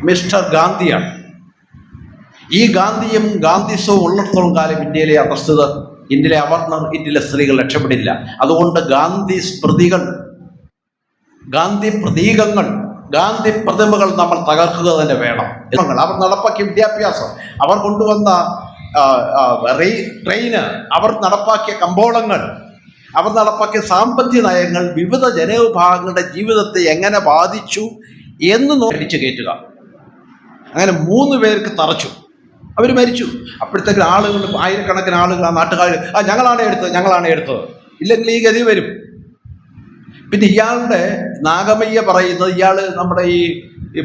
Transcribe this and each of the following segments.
Mister ഗാന്ധിയാണ്. ഈ ഗാന്ധിയും ഗാന്ധിസവും ഉള്ളിടത്തോളം കാലം ഇന്ത്യയിലെ അധസ്ഥിതർ, ഇന്ത്യയിലെ അവർണർ, ഇന്ത്യയിലെ സ്ത്രീകൾ രക്ഷപ്പെടില്ല. അതുകൊണ്ട് ഗാന്ധി സ്മൃതികൾ, ഗാന്ധി പ്രതീകങ്ങൾ, ഗാന്ധി പ്രതിമകൾ നമ്മൾ തകർക്കുക തന്നെ വേണം. അവർ നടപ്പാക്കിയ വിദ്യാഭ്യാസം, അവർ കൊണ്ടുവന്ന ട്രെയിന്, അവർ നടപ്പാക്കിയ കമ്പോളങ്ങൾ, അവർ നടപ്പാക്കിയ സാമ്പത്തിക നയങ്ങൾ വിവിധ ജനവിഭാഗങ്ങളുടെ ജീവിതത്തെ എങ്ങനെ ബാധിച്ചു എന്ന് അടിച്ചു കയറ്റുക. അങ്ങനെ 3 പേർക്ക് തറച്ചു, അവർ മരിച്ചു. അപ്പോഴത്തേക്ക് ആളുകൾ, ആയിരക്കണക്കിന് ആളുകൾ, ആ നാട്ടുകാർ, ഞങ്ങളാണ് എടുത്തത്, ഇല്ലെങ്കിൽ ഈ ഗതി വരും. പിന്നെ ഇയാളുടെ നാഗമയ്യ പറയുന്നത്, ഇയാൾ നമ്മുടെ ഈ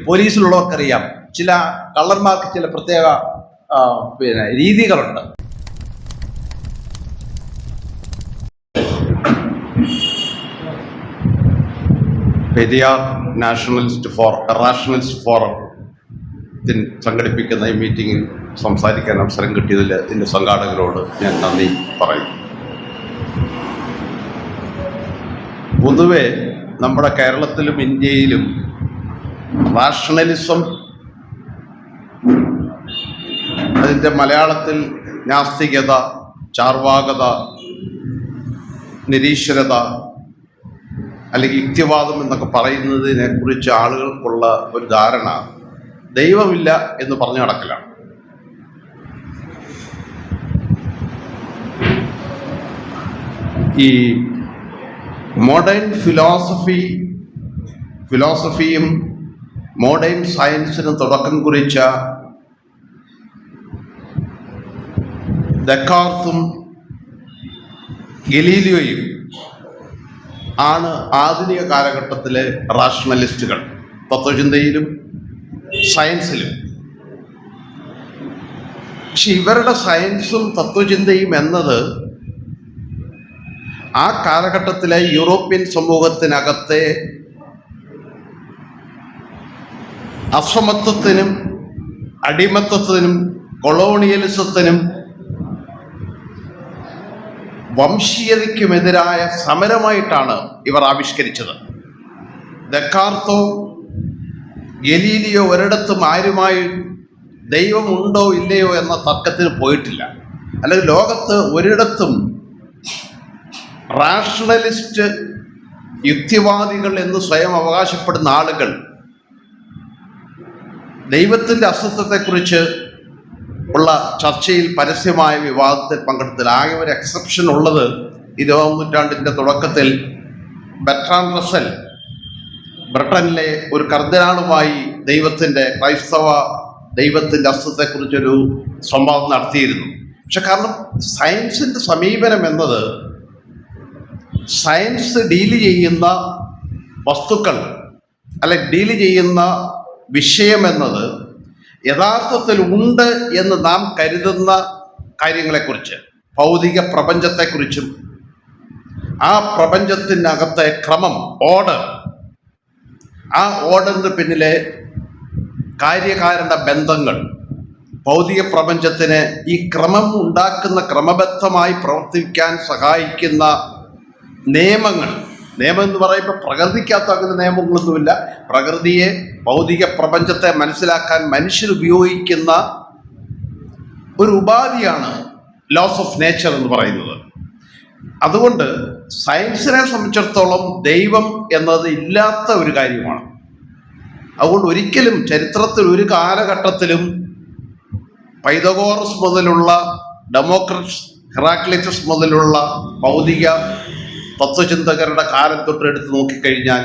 പോലീസിലുള്ളവർക്കറിയാം, ചില കള്ളന്മാർക്ക് ചില പ്രത്യേക രീതികളുണ്ട്. പെരിയാർ നാഷണലിസ്റ്റ് റാഷണലിസ്റ്റ് ഫോറം സംഘടിപ്പിക്കുന്ന ഈ മീറ്റിങ്ങിൽ സംസാരിക്കാൻ അവസരം കിട്ടിയതിൽ ഇതിൻ്റെ സംഘാടകരോട് ഞാൻ നന്ദി പറയും. പൊതുവെ നമ്മുടെ കേരളത്തിലും ഇന്ത്യയിലും റാഷണലിസം, അതിൻ്റെ മലയാളത്തിൽ നാസ്തികത, ചാർവാകത, നിരീശ്വരത അല്ലെങ്കിൽ യുക്തിവാദം എന്നൊക്കെ പറയുന്നതിനെ കുറിച്ച് ആളുകൾക്കുള്ള ഒരു ധാരണ ദൈവമില്ല എന്ന് പറഞ്ഞു നടക്കലാണ്. ഈ മോഡേൺ ഫിലോസഫിയും മോഡേൺ സയൻസിനും തുടക്കം കുറിച്ച ദെക്കാർത്തും ഗലീലിയോയും ആണ് ആധുനിക കാലഘട്ടത്തിലെ റാഷണലിസ്റ്റുകൾ, തത്വചിന്തയിലും സയൻസിലും. പക്ഷെ ഇവരുടെ സയൻസും തത്വചിന്തയും എന്നത് ആ കാലഘട്ടത്തിലെ യൂറോപ്യൻ സമൂഹത്തിനകത്തെ അസമത്വത്തിനും അടിമത്തത്തിനും കൊളോണിയലിസത്തിനും വംശീയതയ്ക്കുമെതിരായ സമരമായിട്ടാണ് ഇവർ ആവിഷ്കരിച്ചത്. ദെക്കാർത്തോ ഗലീലിയോ ഒരിടത്തും ആരുമായി ദൈവമുണ്ടോ ഇല്ലയോ എന്ന തർക്കത്തിന് പോയിട്ടില്ല. അല്ലെങ്കിൽ ലോകത്ത് ഒരിടത്തും റാഷണലിസ്റ്റ് യുക്തിവാദികൾ എന്ന് സ്വയം അവകാശപ്പെടുന്ന ആളുകൾ ദൈവത്തിൻ്റെ അസ്തിത്വത്തെക്കുറിച്ച് ഉള്ള ചർച്ചയിൽ പരസ്യമായ വിവാദത്തിൽ പങ്കെടുത്തില്ല. ആകെ ഒരു എക്സെപ്ഷൻ ഉള്ളത് 20ാം നൂറ്റാണ്ടിൻ്റെ തുടക്കത്തിൽ ബെർട്രാൻഡ് റസ്സൽ ബ്രിട്ടനിലെ ഒരു കർദിനാളുമായി ക്രൈസ്തവ ദൈവത്തിൻ്റെ അസ്തിത്വത്തെക്കുറിച്ചൊരു സംവാദം നടത്തിയിരുന്നു. പക്ഷെ കാരണം സയൻസിൻ്റെ സമീപനം എന്നത്, സയൻസ് ഡീല് ചെയ്യുന്ന വസ്തുക്കൾ അല്ലെങ്കിൽ ഡീല് ചെയ്യുന്ന വിഷയം എന്നത് യഥാർത്ഥത്തിൽ ഉണ്ട് എന്ന് നാം കരുതുന്ന കാര്യങ്ങളെക്കുറിച്ച്, ഭൗതിക പ്രപഞ്ചത്തെക്കുറിച്ചും ആ പ്രപഞ്ചത്തിനകത്തെ ക്രമം, ഓർഡർ, ആ ഓർഡറിന് പിന്നിലെ കാര്യകാരണ ബന്ധങ്ങൾ, ഭൗതിക പ്രപഞ്ചത്തിന് ഈ ക്രമം ഉണ്ടാക്കുന്ന, ക്രമബദ്ധമായി പ്രവർത്തിക്കാൻ സഹായിക്കുന്ന നിയമങ്ങൾ. നിയമം എന്ന് പറയുമ്പോൾ പ്രകൃതിക്കകത്ത് അങ്ങനെ നിയമങ്ങളൊന്നുമില്ല. പ്രകൃതിയെ, ഭൗതിക പ്രപഞ്ചത്തെ മനസ്സിലാക്കാൻ മനുഷ്യർ ഉപയോഗിക്കുന്ന ഒരു ഉപാധിയാണ് ലോസ് ഓഫ് നേച്ചർ എന്ന് പറയുന്നത്. അതുകൊണ്ട് സയൻസിനെ സംബന്ധിച്ചിടത്തോളം ദൈവം എന്നത് ഇല്ലാത്ത ഒരു കാര്യമാണ്. അതുകൊണ്ട് ഒരിക്കലും ചരിത്രത്തിൽ ഒരു കാലഘട്ടത്തിലും പൈതഗോറസ് മുതലുള്ള ഡെമോക്രിറ്റസ്, ഹെറാക്ലിറ്റസ് മുതലുള്ള ഭൗതിക തത്വചിന്തകരുടെ കാലം തൊട്ട് എടുത്ത് നോക്കിക്കഴിഞ്ഞാൽ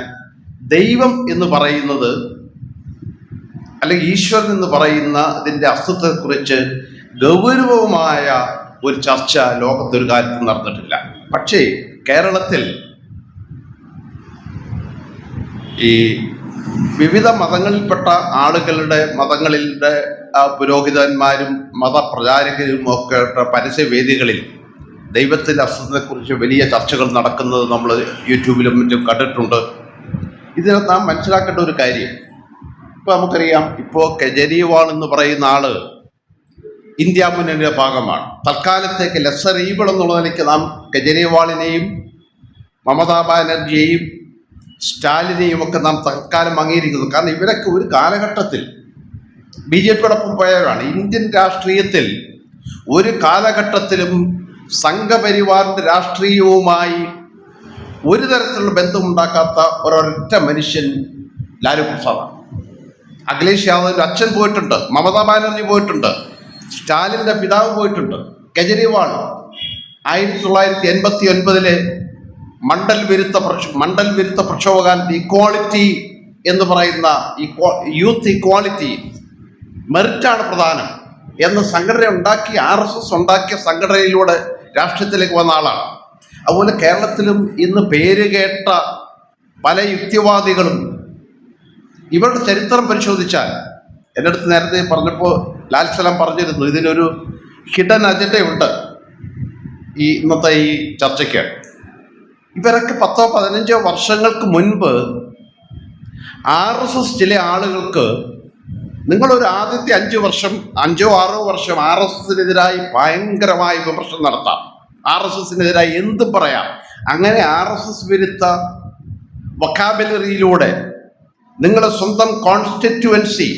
ദൈവം എന്ന് പറയുന്നത് അല്ലെങ്കിൽ ഈശ്വരൻ എന്ന് പറയുന്ന ഇതിൻ്റെ അസ്തിത്വത്തെക്കുറിച്ച് ഗൗരവമായ ഒരു ചർച്ച ലോകത്തൊരു കാലത്തും നടന്നിട്ടില്ല. പക്ഷേ കേരളത്തിൽ ഈ വിവിധ മതങ്ങളിൽപ്പെട്ട മതങ്ങളിലെ പുരോഹിതന്മാരും മതപ്രചാരകരും ഒക്കെ പരസ്യവേദികളിൽ ദൈവത്തിൻ്റെ അസ്തിത്വത്തെക്കുറിച്ച് വലിയ ചർച്ചകൾ നടക്കുന്നത് നമ്മൾ യൂട്യൂബിലും മറ്റും കണ്ടിട്ടുണ്ട്. ഇതിനകത്ത് നാം മനസ്സിലാക്കേണ്ട ഒരു കാര്യം, ഇപ്പോൾ നമുക്കറിയാം, ഇപ്പോൾ കെജ്രിവാൾ എന്ന് പറയുന്ന ആള് ഇന്ത്യ മുന്നണിയുടെ ഭാഗമാണ്. തൽക്കാലത്തേക്ക് ലെസ്സർ ഈവിൾ എന്നുള്ള നിലയ്ക്ക് നാം കെജ്രിവാളിനെയും മമതാ ബാനർജിയെയും സ്റ്റാലിനെയും ഒക്കെ നാം തൽക്കാലം അംഗീകരിക്കുന്നു. കാരണം ഇവരൊക്കെ ഒരു കാലഘട്ടത്തിൽ BJP-യോടൊപ്പം പോയവരാണ്. ഇന്ത്യൻ രാഷ്ട്രീയത്തിൽ ഒരു കാലഘട്ടത്തിലും സംഘപരിവാറിന്റെ രാഷ്ട്രീയവുമായി ഒരു തരത്തിലുള്ള ബന്ധമുണ്ടാക്കാത്ത ഒരൊറ്റ മനുഷ്യൻ ലാലു പ്രസാദാണ്. അഖിലേഷ് യാദവിന്റെ അച്ഛൻ പോയിട്ടുണ്ട്, മമതാ ബാനർജി പോയിട്ടുണ്ട്, സ്റ്റാലിന്റെ പിതാവ് പോയിട്ടുണ്ട്, കെജ്രിവാൾ 1989 മണ്ഡൽ വിരുദ്ധ പ്രക്ഷോഭകാലത്ത് ഇക്വാളിറ്റി എന്ന് പറയുന്ന യൂത്ത് ഇക്വാളിറ്റി മെറിറ്റാണ് പ്രധാനം എന്ന് സംഘടന ഉണ്ടാക്കി RSS ഉണ്ടാക്കിയ സംഘടനയിലൂടെ രാഷ്ട്രീയത്തിലേക്ക് വന്ന ആളാണ്. അതുപോലെ കേരളത്തിലും ഇന്ന് പേര് കേട്ട പല യുക്തിവാദികളും ഇവരുടെ ചരിത്രം പരിശോധിച്ചാൽ, എൻ്റെ അടുത്ത് നേരത്തെ പറഞ്ഞപ്പോൾ ലാൽ സലാം പറഞ്ഞിരുന്നു ഇതിനൊരു ഹിഡൻ അജണ്ടയുണ്ട് ഈ ഇന്നത്തെ ഈ ചർച്ചയ്ക്ക്. ഇവരൊക്കെ 10-15 വർഷങ്ങൾക്ക് മുൻപ് RSS ചില ആളുകൾക്ക് നിങ്ങളൊരു ആദ്യത്തെ 5-6 വർഷം RSSനെതിരായി ഭയങ്കരമായ വിമർശനം നടത്താം, RSSനെതിരായി എന്തും പറയാം. അങ്ങനെ RSS വിരുദ്ധ വൊക്കാബുലറിയിലൂടെ നിങ്ങളുടെ സ്വന്തം കോൺസ്റ്റിറ്റ്യുവൻസി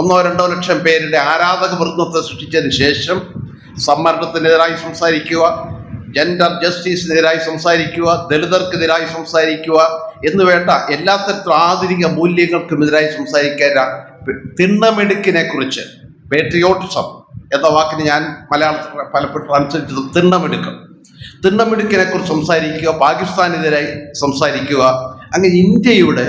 1-2 ലക്ഷം പേരുടെ ആരാധക വൃന്ദത്തെ സൃഷ്ടിച്ചതിന് ശേഷം സംവരണത്തിനെതിരായി സംസാരിക്കുക, ജെൻഡർ ജസ്റ്റിസിനെതിരായി സംസാരിക്കുക, ദളിതർക്കെതിരായി സംസാരിക്കുക എന്ന് വേണ്ട എല്ലാ തരത്തിലും ആധുനിക മൂല്യങ്ങൾക്കുമെതിരായി സംസാരിക്കാൻ തിണ്ണമെടുക്കിനെ കുറിച്ച്, പേട്രിയോട്ടിസം എന്ന വാക്കിന് ഞാൻ മലയാളത്തിൽ പലപ്പോഴും ട്രാൻസ്ലേറ്റ് ചെയ്ത് തിണ്ണമെടുക്കിനെ കുറിച്ച് സംസാരിക്കുക, പാകിസ്ഥാനെതിരായി സംസാരിക്കുക. അങ്ങനെ ഇന്ത്യയുടെ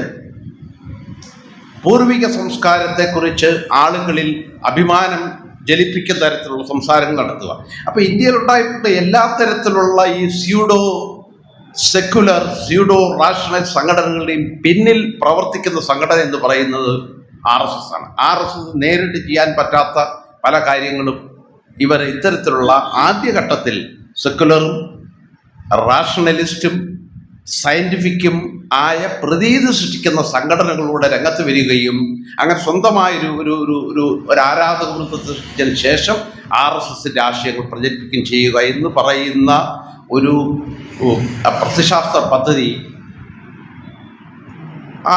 പൂർവിക സംസ്കാരത്തെക്കുറിച്ച് ആളുകളിൽ അഭിമാനം ജലിപ്പിക്കുന്ന തരത്തിലുള്ള സംസാരങ്ങൾ നടത്തുക. അപ്പോൾ ഇന്ത്യയിലുണ്ടായിട്ടുള്ള എല്ലാ തരത്തിലുള്ള ഈ സ്യൂഡോ സെക്കുലർ സ്യൂഡോ റാഷണൽ സംഘടനകളുടെയും പിന്നിൽ പ്രവർത്തിക്കുന്ന സംഘടന എന്ന് പറയുന്നത് RSS ആണ്. RSS നേരിട്ട് ചെയ്യാൻ പറ്റാത്ത പല കാര്യങ്ങളും ഇവർ ഇത്തരത്തിലുള്ള ആദ്യഘട്ടത്തിൽ സെക്കുലറും റാഷണലിസ്റ്റും സയന്റിഫിക്കും ആയ പ്രതീതി സൃഷ്ടിക്കുന്ന സംഘടനകളുടെ രംഗത്ത് വരികയും അങ്ങനെ സ്വന്തമായൊരു ഒരു ഒരു ഒരു ഒരു ആരാധക വൃന്ദത്തെ സൃഷ്ടിച്ചതിന് ശേഷം RSSന്റെ ആശയങ്ങൾ പ്രചരിപ്പിക്കുകയും ചെയ്യുക എന്ന് പറയുന്ന ഒരു പ്രത്യശാസ്ത്ര പദ്ധതി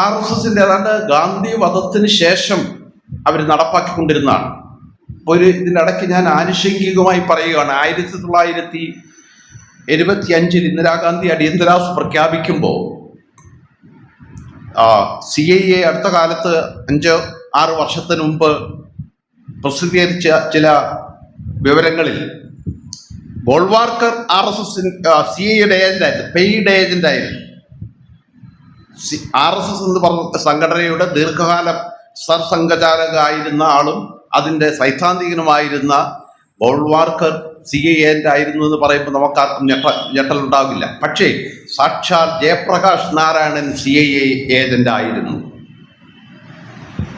RSSന്റെ ഏതാണ്ട് ഗാന്ധി വധത്തിന് ശേഷം അവർ നടപ്പാക്കിക്കൊണ്ടിരുന്നതാണ്. അപ്പോൾ ഇതിൻ്റെ ഇടയ്ക്ക് ഞാൻ ആനുഷംഗികമായി പറയുകയാണ്, 1975 ഇന്ദിരാഗാന്ധി അടിയന്തരാവസ്ഥ പ്രഖ്യാപിക്കുമ്പോൾ CIA അടുത്ത കാലത്ത് 5-6 വർഷത്തിന് മുമ്പ് പ്രസിദ്ധീകരിച്ച ചില വിവരങ്ങളിൽ ഗോൾവാർക്കർ RSS CIAയുടെ ഏജന്റായിരുന്നു, പെയ്ഡ് ഏജന്റായിരുന്നു. RSS എന്ന് പറഞ്ഞ സംഘടനയുടെ ദീർഘകാലം സർസംഘചാലകമായിരുന്ന ആളും അതിൻ്റെ സൈദ്ധാന്തികനുമായിരുന്ന ഗോൾവാർക്കർ CIA ഏജന്റായിരുന്നു എന്ന് പറയുമ്പോൾ നമുക്കാർക്കും ഞെട്ടലുണ്ടാകില്ല. പക്ഷേ സാക്ഷാൽ ജയപ്രകാശ് നാരായണൻ CIA ഏജന്റായിരുന്നു.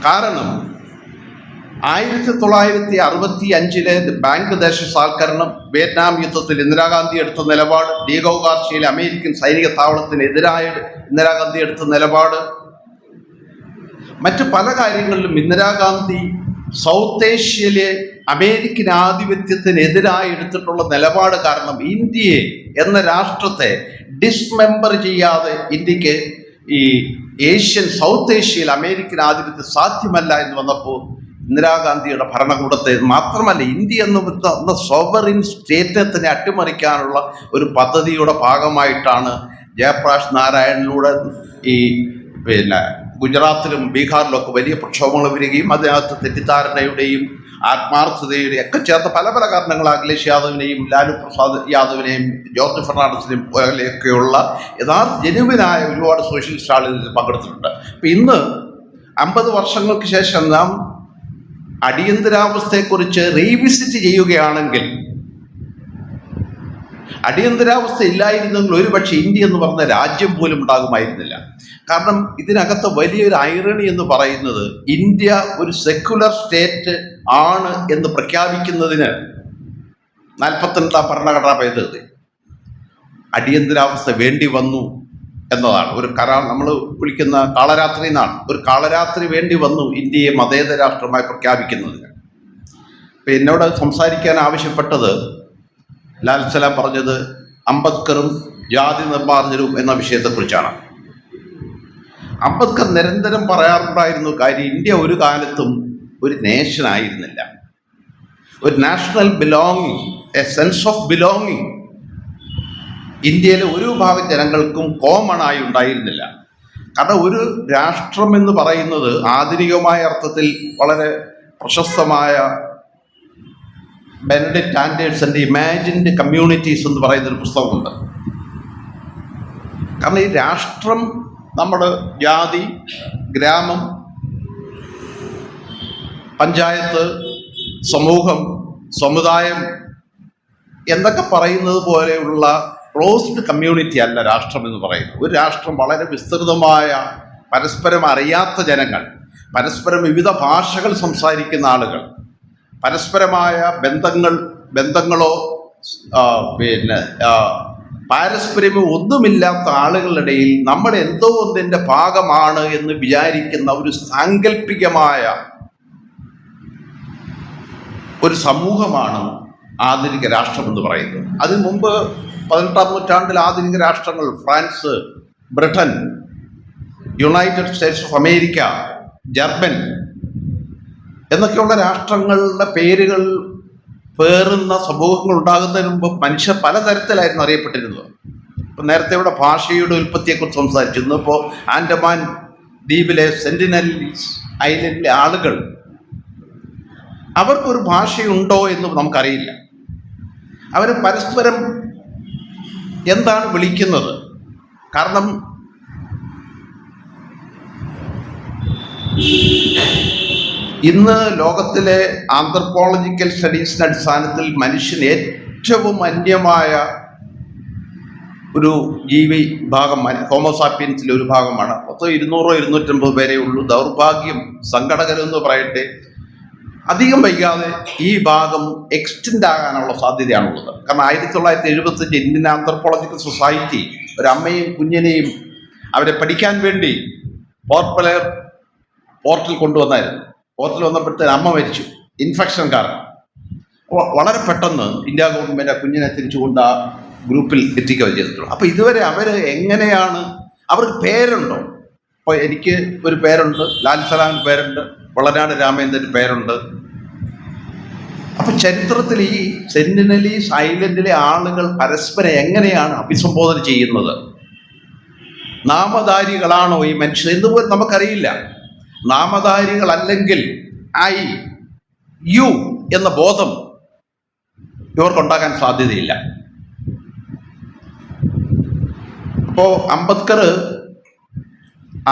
കാരണം 1965 ബാങ്ക് ദേശസാൽക്കരണം, വിയറ്റ്നാം യുദ്ധത്തിൽ ഇന്ദിരാഗാന്ധി എടുത്ത നിലപാട്, ഡീഗോ ഗാർഷ്യയിലെ അമേരിക്കൻ സൈനിക താവളത്തിനെതിരായ ഇന്ദിരാഗാന്ധി എടുത്ത നിലപാട്, മറ്റു പല കാര്യങ്ങളിലും ഇന്ദിരാഗാന്ധി സൗത്ത് ഏഷ്യയിലെ അമേരിക്കൻ ആധിപത്യത്തിനെതിരായി എടുത്തിട്ടുള്ള നിലപാട് കാരണം ഇന്ത്യയെ എന്ന രാഷ്ട്രത്തെ ഡിസ്മെമ്പർ ചെയ്യാതെ ഇന്ത്യക്ക് ഈ സൗത്ത് ഏഷ്യയിൽ അമേരിക്കൻ ആധിപത്യം സാധ്യമല്ല എന്ന് വന്നപ്പോൾ ഇന്ദിരാഗാന്ധിയുടെ ഭരണകൂടത്തെ മാത്രമല്ല ഇന്ത്യ എന്ന സോവറിൻ സ്റ്റേറ്റിനെ തന്നെ അട്ടിമറിക്കാനുള്ള ഒരു പദ്ധതിയുടെ ഭാഗമായിട്ടാണ് ജയപ്രകാശ് നാരായണിലൂടെ ഈ ഗുജറാത്തിലും ബീഹാറിലൊക്കെ വലിയ പ്രക്ഷോഭങ്ങൾ വരികയും അതിനകത്ത് തെറ്റിദ്ധാരണയുടെയും ആത്മാർത്ഥതയുടെയും ഒക്കെ ചേർത്ത പല പല കാരണങ്ങൾ അഖിലേഷ് യാദവിനെയും ലാലു പ്രസാദ് യാദവിനെയും ജോർജ് ഫെർണാണ്ടസിനെയും പോലെയൊക്കെയുള്ള യഥാർത്ഥ ജനുവിനായ ഒരുപാട് സോഷ്യലിസ്റ്റ് ആളുകൾ പങ്കെടുത്തിട്ടുണ്ട്. അപ്പം ഇന്ന് 50 വർഷങ്ങൾക്ക് ശേഷം നാം അടിയന്തരാവസ്ഥയെക്കുറിച്ച് റീവിസിറ്റ് ചെയ്യുകയാണെങ്കിൽ, അടിയന്തരാവസ്ഥ ഇല്ലായിരുന്നെങ്കിൽ ഒരുപക്ഷെ ഇന്ത്യ എന്ന് പറഞ്ഞ രാജ്യം പോലും ഉണ്ടാകുമായിരുന്നില്ല. കാരണം ഇതിനകത്ത് വലിയൊരു ഐറണി എന്ന് പറയുന്നത് ഇന്ത്യ ഒരു സെക്യുലർ സ്റ്റേറ്റ് ആണ് എന്ന് പ്രഖ്യാപിക്കുന്നതിന് 42ാം ഭരണഘടനാ ഭേദഗതി അടിയന്തരാവസ്ഥ വേണ്ടി വന്നു എന്നതാണ്. ഒരു നമ്മൾ വിളിക്കുന്ന കാളരാത്രി എന്നാണ്. ഒരു കാളരാത്രി വേണ്ടി വന്നു ഇന്ത്യയെ മതേതര രാഷ്ട്രമായി പ്രഖ്യാപിക്കുന്നതിന്. ഇപ്പം എന്നോട് സംസാരിക്കാൻ ആവശ്യപ്പെട്ടത് ലാൽ സലാം പറഞ്ഞത് അംബേദ്കറും ജാതി നിർമ്മാർജ്ജനവും എന്ന വിഷയത്തെക്കുറിച്ചാണ്. അംബേദ്കർ നിരന്തരം പറയാറുണ്ടായിരുന്നു കാര്യം, ഇന്ത്യ ഒരു കാലത്തും ഒരു നേഷൻ ആയിരുന്നില്ല. ഒരു national belonging, A sense of belonging ഇന്ത്യയിലെ ഒരു വിഭാഗം ജനങ്ങൾക്കും കോമൺ ആയി ഉണ്ടായിരുന്നില്ല. കാരണം ഒരു രാഷ്ട്രം എന്ന് പറയുന്നത് ആധുനികമായ അർത്ഥത്തിൽ വളരെ പ്രശസ്തമായ ബെനഡിക്ട് ആൻഡേഴ്സന്റെ ഇമാജിൻഡ് കമ്മ്യൂണിറ്റീസ് എന്ന് പറയുന്നൊരു പുസ്തകമുണ്ട്. കാരണം ഈ രാഷ്ട്രം നമ്മുടെ ജാതി, ഗ്രാമം, പഞ്ചായത്ത്, സമൂഹം, സമുദായം എന്നൊക്കെ പറയുന്നത് പോലെയുള്ള ക്ലോസ്ഡ് കമ്മ്യൂണിറ്റി അല്ല രാഷ്ട്രം എന്ന് പറയുന്നത്. ഒരു രാഷ്ട്രം വളരെ വിസ്തൃതമായ, പരസ്പരം അറിയാത്ത ജനങ്ങൾ, പരസ്പരം വിവിധ ഭാഷകൾ സംസാരിക്കുന്ന ആളുകൾ, പരസ്പരമായ ബന്ധങ്ങളോ പാരസ്പര്യമോ ഒന്നുമില്ലാത്ത ആളുകളുടെ ഇടയിൽ നമ്മൾ എന്തോ ഒന്നിൻ്റെ ഭാഗമാണ് എന്ന് വിചാരിക്കുന്ന ഒരു സാങ്കല്പികമായ ഒരു സമൂഹമാണ് ആധുനിക രാഷ്ട്രം എന്ന് പറയുന്നത്. അതിനു മുമ്പ് 18-ാം നൂറ്റാണ്ടിൽ ആധുനിക രാഷ്ട്രങ്ങൾ France, Britain, United States of America, German എന്നൊക്കെയുള്ള രാഷ്ട്രങ്ങളുടെ പേരുകൾ പേറുന്ന സമൂഹങ്ങൾ ഉണ്ടാകുന്നതിന് മുമ്പ് മനുഷ്യർ പലതരത്തിലായിരുന്നു അറിയപ്പെട്ടിരുന്നത്. ഇപ്പം നേരത്തെ ഇവിടെ ഭാഷയുടെ ഉൽപ്പത്തിയെക്കുറിച്ച് സംസാരിച്ചിരുന്നു. ഇപ്പോൾ ആൻഡമാൻ ദ്വീപിലെ സെന്റിനലീസ് ഐലൻഡിലെ ആളുകൾ, അവർക്കൊരു ഭാഷയുണ്ടോ എന്ന് നമുക്കറിയില്ല. അവർ പരസ്പരം എന്താണ് വിളിക്കുന്നത്? കാരണം ഇന്ന് ലോകത്തിലെ ആന്ത്രപ്പോളജിക്കൽ സ്റ്റഡീസിൻ്റെ അടിസ്ഥാനത്തിൽ മനുഷ്യൻ ഏറ്റവും അന്യമായ ഒരു ജീവി വിഭാഗം ഹോമോസാപ്പിയൻസിലെ ഒരു ഭാഗമാണ്. 200-250 പേരേ ഉള്ളൂ. ദൗർഭാഗ്യം, സങ്കടകരം എന്ന് പറയട്ടെ, അധികം വൈകാതെ ഈ ഭാഗം എക്സ്റ്റെൻഡ് ആകാനുള്ള സാധ്യതയാണുള്ളത്. കാരണം 1975 ഇന്ത്യൻ ആന്ത്രപ്പോളജിക്കൽ സൊസൈറ്റി ഒരു അമ്മയും കുഞ്ഞിനെയും അവരെ പഠിക്കാൻ വേണ്ടി പോർട്ടിൽ കൊണ്ടുവന്നായിരുന്നു. പോർട്ടിൽ വന്നപ്പോഴത്തേന് അമ്മ മരിച്ചു, ഇൻഫെക്ഷൻ കാരണം. വളരെ പെട്ടെന്ന് ഇന്ത്യ ഗവൺമെൻറ് ആ കുഞ്ഞിനെ തിരിച്ചുകൊണ്ട് ആ ഗ്രൂപ്പിൽ എത്തിക്കുകയും ചെയ്തിട്ടുള്ളൂ. അപ്പോൾ ഇതുവരെ അവർ എങ്ങനെയാണ്, അവർക്ക് പേരുണ്ടോ? അപ്പോൾ എനിക്ക് ഒരു പേരുണ്ട്, ലാൽ സലാമിന് പേരുണ്ട്, വളനാട് രാമേന്ദ്രന് പേരുണ്ട്. അപ്പൊ ചരിത്രത്തിൽ ഈ സെന്റിനലീസ് ഐലൻഡിലെ ആളുകൾ പരസ്പരം എങ്ങനെയാണ് അഭിസംബോധന ചെയ്യുന്നത്? നാമധാരികളാണോ ഈ മനുഷ്യർ എന്നുപോലും നമുക്കറിയില്ല. നാമധാരികളല്ലെങ്കിൽ ഐ, യു എന്ന ബോധം ഇവർക്കുണ്ടാകാൻ സാധ്യതയില്ല. അപ്പോ അംബേദ്കർ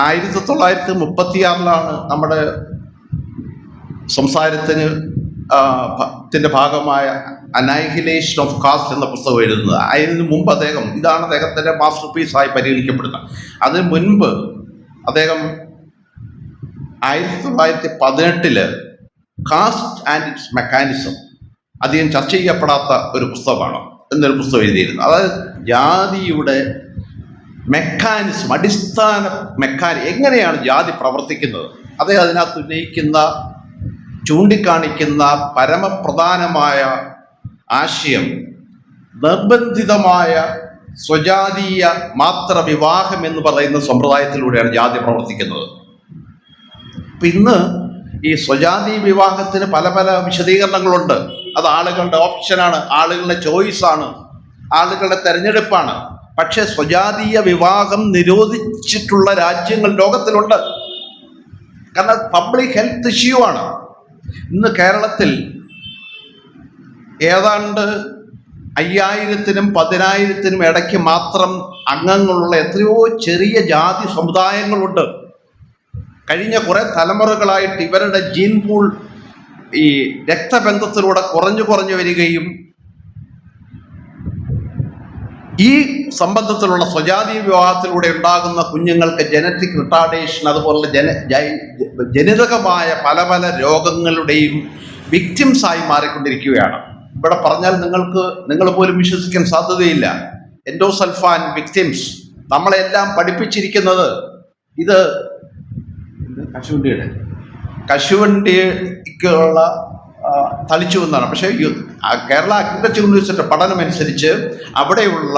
1936 നമ്മുടെ സംസാരത്തിന്റെ ഭാഗമായ അനൈഹിലേഷൻ ഓഫ് കാസ്റ്റ് എന്ന പുസ്തകം എഴുതുന്നത്. അതിന് മുമ്പ് ഇതാണ് അദ്ദേഹത്തിൻ്റെ മാസ്റ്റർ പീസായി പരിഗണിക്കപ്പെടുന്നത്. അതിന് മുൻപ് അദ്ദേഹം 1918 കാസ്റ്റ് ആൻഡ് ഇറ്റ്സ് മെക്കാനിസം അധികം ചർച്ച ചെയ്യപ്പെടാത്ത ഒരു പുസ്തകമാണ് എന്നൊരു പുസ്തകം എഴുതിയിരുന്നു. അതായത് ജാതിയുടെ മെക്കാനിസം, അടിസ്ഥാന എങ്ങനെയാണ് ജാതി പ്രവർത്തിക്കുന്നത്, അദ്ദേഹം അതിനകത്ത് ചൂണ്ടിക്കാണിക്കുന്ന പരമപ്രധാനമായ ആശയം നിർബന്ധിതമായ സ്വജാതീയ മാത്ര വിവാഹം എന്ന് പറയുന്ന സമ്പ്രദായത്തിലൂടെയാണ് ജാതി പ്രവർത്തിക്കുന്നത്. അപ്പം ഇന്ന് ഈ സ്വജാതി വിവാഹത്തിന് പല പല വിശദീകരണങ്ങളുണ്ട്. അത് ആളുകളുടെ ഓപ്ഷനാണ്, ആളുകളുടെ ചോയ്സാണ്, ആളുകളുടെ തെരഞ്ഞെടുപ്പാണ്. പക്ഷെ സ്വജാതീയ വിവാഹം നിരോധിച്ചിട്ടുള്ള രാജ്യങ്ങൾ ലോകത്തിലുണ്ട്. കാരണം പബ്ലിക് ഹെൽത്ത് ഇഷ്യൂ ആണ്. ഇന്ന് കേരളത്തിൽ ഏതാണ്ട് 5000-നും 10,000-നും ഇടയ്ക്ക് മാത്രം അംഗങ്ങളുള്ള എത്രയോ ചെറിയ ജാതി സമുദായങ്ങളുണ്ട്. കഴിഞ്ഞ കുറേ തലമുറകളായിട്ട് ഇവരുടെ ജീൻ പൂൾ ഈ രക്തബന്ധത്തിലൂടെ കുറഞ്ഞു വരികയും ഈ സംബന്ധത്തിലുള്ള സ്വജാതീയ വിവാഹത്തിലൂടെ ഉണ്ടാകുന്ന കുഞ്ഞുങ്ങൾക്ക് ജനറ്റിക് റിട്ടാർഡേഷൻ, അതുപോലുള്ള ജനിതകമായ പല പല രോഗങ്ങളുടെയും വിക്ടിംസായി മാറിക്കൊണ്ടിരിക്കുകയാണ്. ഇവിടെ പറഞ്ഞാൽ നിങ്ങൾ പോലും വിശ്വസിക്കാൻ സാധ്യതയില്ല. Endosulfan victims. നമ്മളെല്ലാം പഠിപ്പിച്ചിരിക്കുന്നത് ഇത് കശുവണ്ടിക്കുള്ള തളിച്ചു എന്നാണ്. പക്ഷേ കേരള അഗ്രികൾച്ചർ യൂണിവേഴ്സിറ്റി പഠനമനുസരിച്ച് അവിടെയുള്ള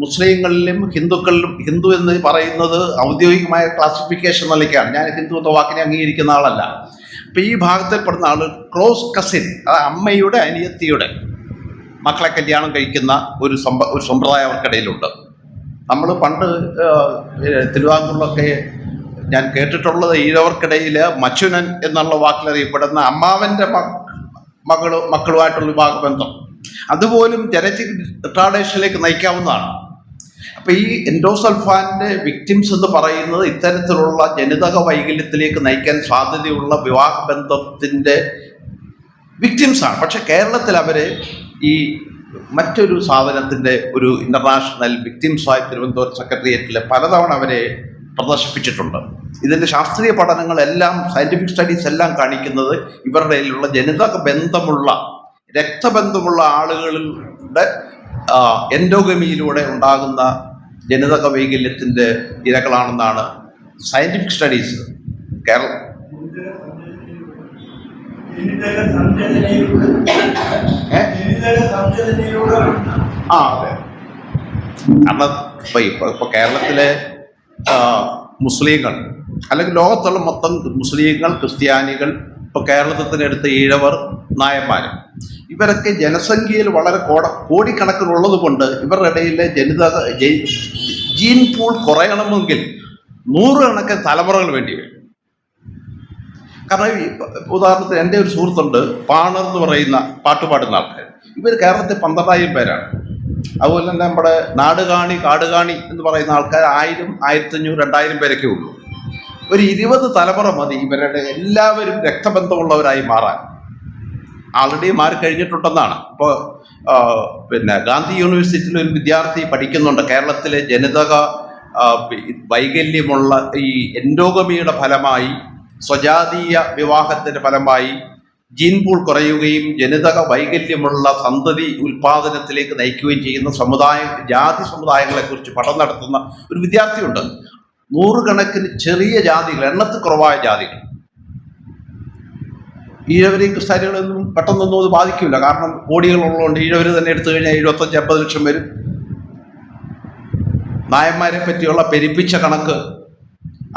മുസ്ലിങ്ങളിലും ഹിന്ദുക്കളിലും, ഹിന്ദു എന്ന് പറയുന്നത് ഔദ്യോഗികമായ ക്ലാസിഫിക്കേഷൻ നിലയ്ക്കാണ്. ഞാൻ ഹിന്ദു എന്ന വാക്കിനെ അംഗീകരിക്കുന്ന ആളല്ല. ഇപ്പം ഈ ഭാഗത്തിൽപ്പെടുന്ന ആൾ ക്ലോസ് കസിൻ, അത് അമ്മയുടെ അനിയത്തിയുടെ മക്കളെ കല്യാണം കഴിക്കുന്ന ഒരു സമ്പ്രദായം അവർക്കിടയിലുണ്ട്. നമ്മൾ പണ്ട് തിരുവിതാംകൂറിലൊക്കെ ഞാൻ കേട്ടിട്ടുള്ളത് ഈഴവർക്കിടയിൽ മച്ചുനൻ എന്നുള്ള വാക്കിലറിയപ്പെടുന്ന അമ്മാവൻ്റെ മക്കളുമായിട്ടുള്ള വിവാഹബന്ധം അതുപോലും ജനറ്റിക് റിട്ടാർഡേഷനിലേക്ക് നയിക്കാവുന്നതാണ്. അപ്പോൾ ഈ എൻഡോസൾഫാൻ്റെ വിക്ടിംസ് എന്ന് പറയുന്നത് ഇത്തരത്തിലുള്ള ജനിതക വൈകല്യത്തിലേക്ക് നയിക്കാൻ സാധ്യതയുള്ള വിവാഹബന്ധത്തിൻ്റെ വിക്ടിംസാണ്. പക്ഷെ കേരളത്തിൽ അവർ ഈ മറ്റൊരു സാധനത്തിൻ്റെ ഒരു ഇൻ്റർനാഷണൽ വിക്ടിംസായി തിരുവനന്തപുരം സെക്രട്ടേറിയറ്റിൽ പലതവണ അവരെ പ്രദർശിപ്പിച്ചിട്ടുണ്ട്. ഇതിൻ്റെ ശാസ്ത്രീയ പഠനങ്ങളെല്ലാം, സയൻറ്റിഫിക് സ്റ്റഡീസ് എല്ലാം കാണിക്കുന്നത് ഇവരുടെ കയ്യിലുള്ള ജനിതക ബന്ധമുള്ള, രക്തബന്ധമുള്ള ആളുകളുടെ എൻഡോഗമിയിലൂടെ ഉണ്ടാകുന്ന ജനിതക വൈകല്യത്തിൻ്റെ ഇരകളാണെന്നാണ് സയൻറ്റിഫിക് സ്റ്റഡീസ്. കേരളം അതെ. കാരണം ഇപ്പോൾ കേരളത്തിലെ മുസ്ലിങ്ങൾ അല്ലെങ്കിൽ ലോകത്തുള്ള മൊത്തം മുസ്ലിങ്ങൾ, ക്രിസ്ത്യാനികൾ, ഇപ്പോൾ കേരളത്തിൽ തന്നെ എടുത്ത ഈഴവർ, നായന്മാർ, ഇവരൊക്കെ ജനസംഖ്യയിൽ വളരെ കോടിക്കണക്കിനുള്ളത് കൊണ്ട് ഇവരുടെ ഇടയിലെ ജീൻ പൂൾ കുറയണമെങ്കിൽ 100 കണക്കിന് തലമുറകൾ വേണ്ടി വരും. കാരണം ഉദാഹരണത്തിന് എൻ്റെ ഒരു സുഹൃത്തുണ്ട്, പാണർ എന്ന് പറയുന്ന പാട്ടുപാടുന്ന ആൾക്കാർ. ഇവർ കേരളത്തിൽ 12,000 പേരാണ്. അതുപോലെ തന്നെ നമ്മുടെ നാടുകാണി, കാടുകാണി എന്ന് പറയുന്ന ആൾക്കാർ 1000, 1500, 2000 പേരൊക്കെ ഉള്ളൂ. ഒരു 20 തലമുറ മതി ഇവരുടെ എല്ലാവരും രക്തബന്ധമുള്ളവരായി മാറാൻ. ആൾറെഡി മാറിക്കഴിഞ്ഞിട്ടുണ്ടെന്നാണ്. ഇപ്പോൾ ഗാന്ധി യൂണിവേഴ്സിറ്റിയിൽ ഒരു വിദ്യാർത്ഥി പഠിക്കുന്നുണ്ട്. കേരളത്തിലെ ജനിതക വൈകല്യമുള്ള ഈ എൻഡോഗമിയുടെ ഫലമായി, സ്വജാതീയ വിവാഹത്തിൻ്റെ ഫലമായി ജീൻ പൂൾ കുറയുകയും ജനിതക വൈകല്യമുള്ള സന്തതി ഉൽപാദനത്തിലേക്ക് നയിക്കുകയും ചെയ്യുന്ന ജാതി സമുദായങ്ങളെക്കുറിച്ച് പഠനം നടത്തുന്ന ഒരു വിദ്യാർത്ഥിയുണ്ട്. 100 കണക്കിന് ചെറിയ ജാതികൾ, എണ്ണത്തിൽ കുറവായ ജാതികൾ. ഈഴവരെയും ക്രിസ്ത്യാനികളൊന്നും പെട്ടെന്നൊന്നും അത് ബാധിക്കില്ല. കാരണം കോടികളുള്ളതുകൊണ്ട് ഈഴവർ തന്നെ എടുത്തു കഴിഞ്ഞാൽ 75-80 ലക്ഷം വരും. നായന്മാരെ പറ്റിയുള്ള പെരുപ്പിച്ച കണക്ക്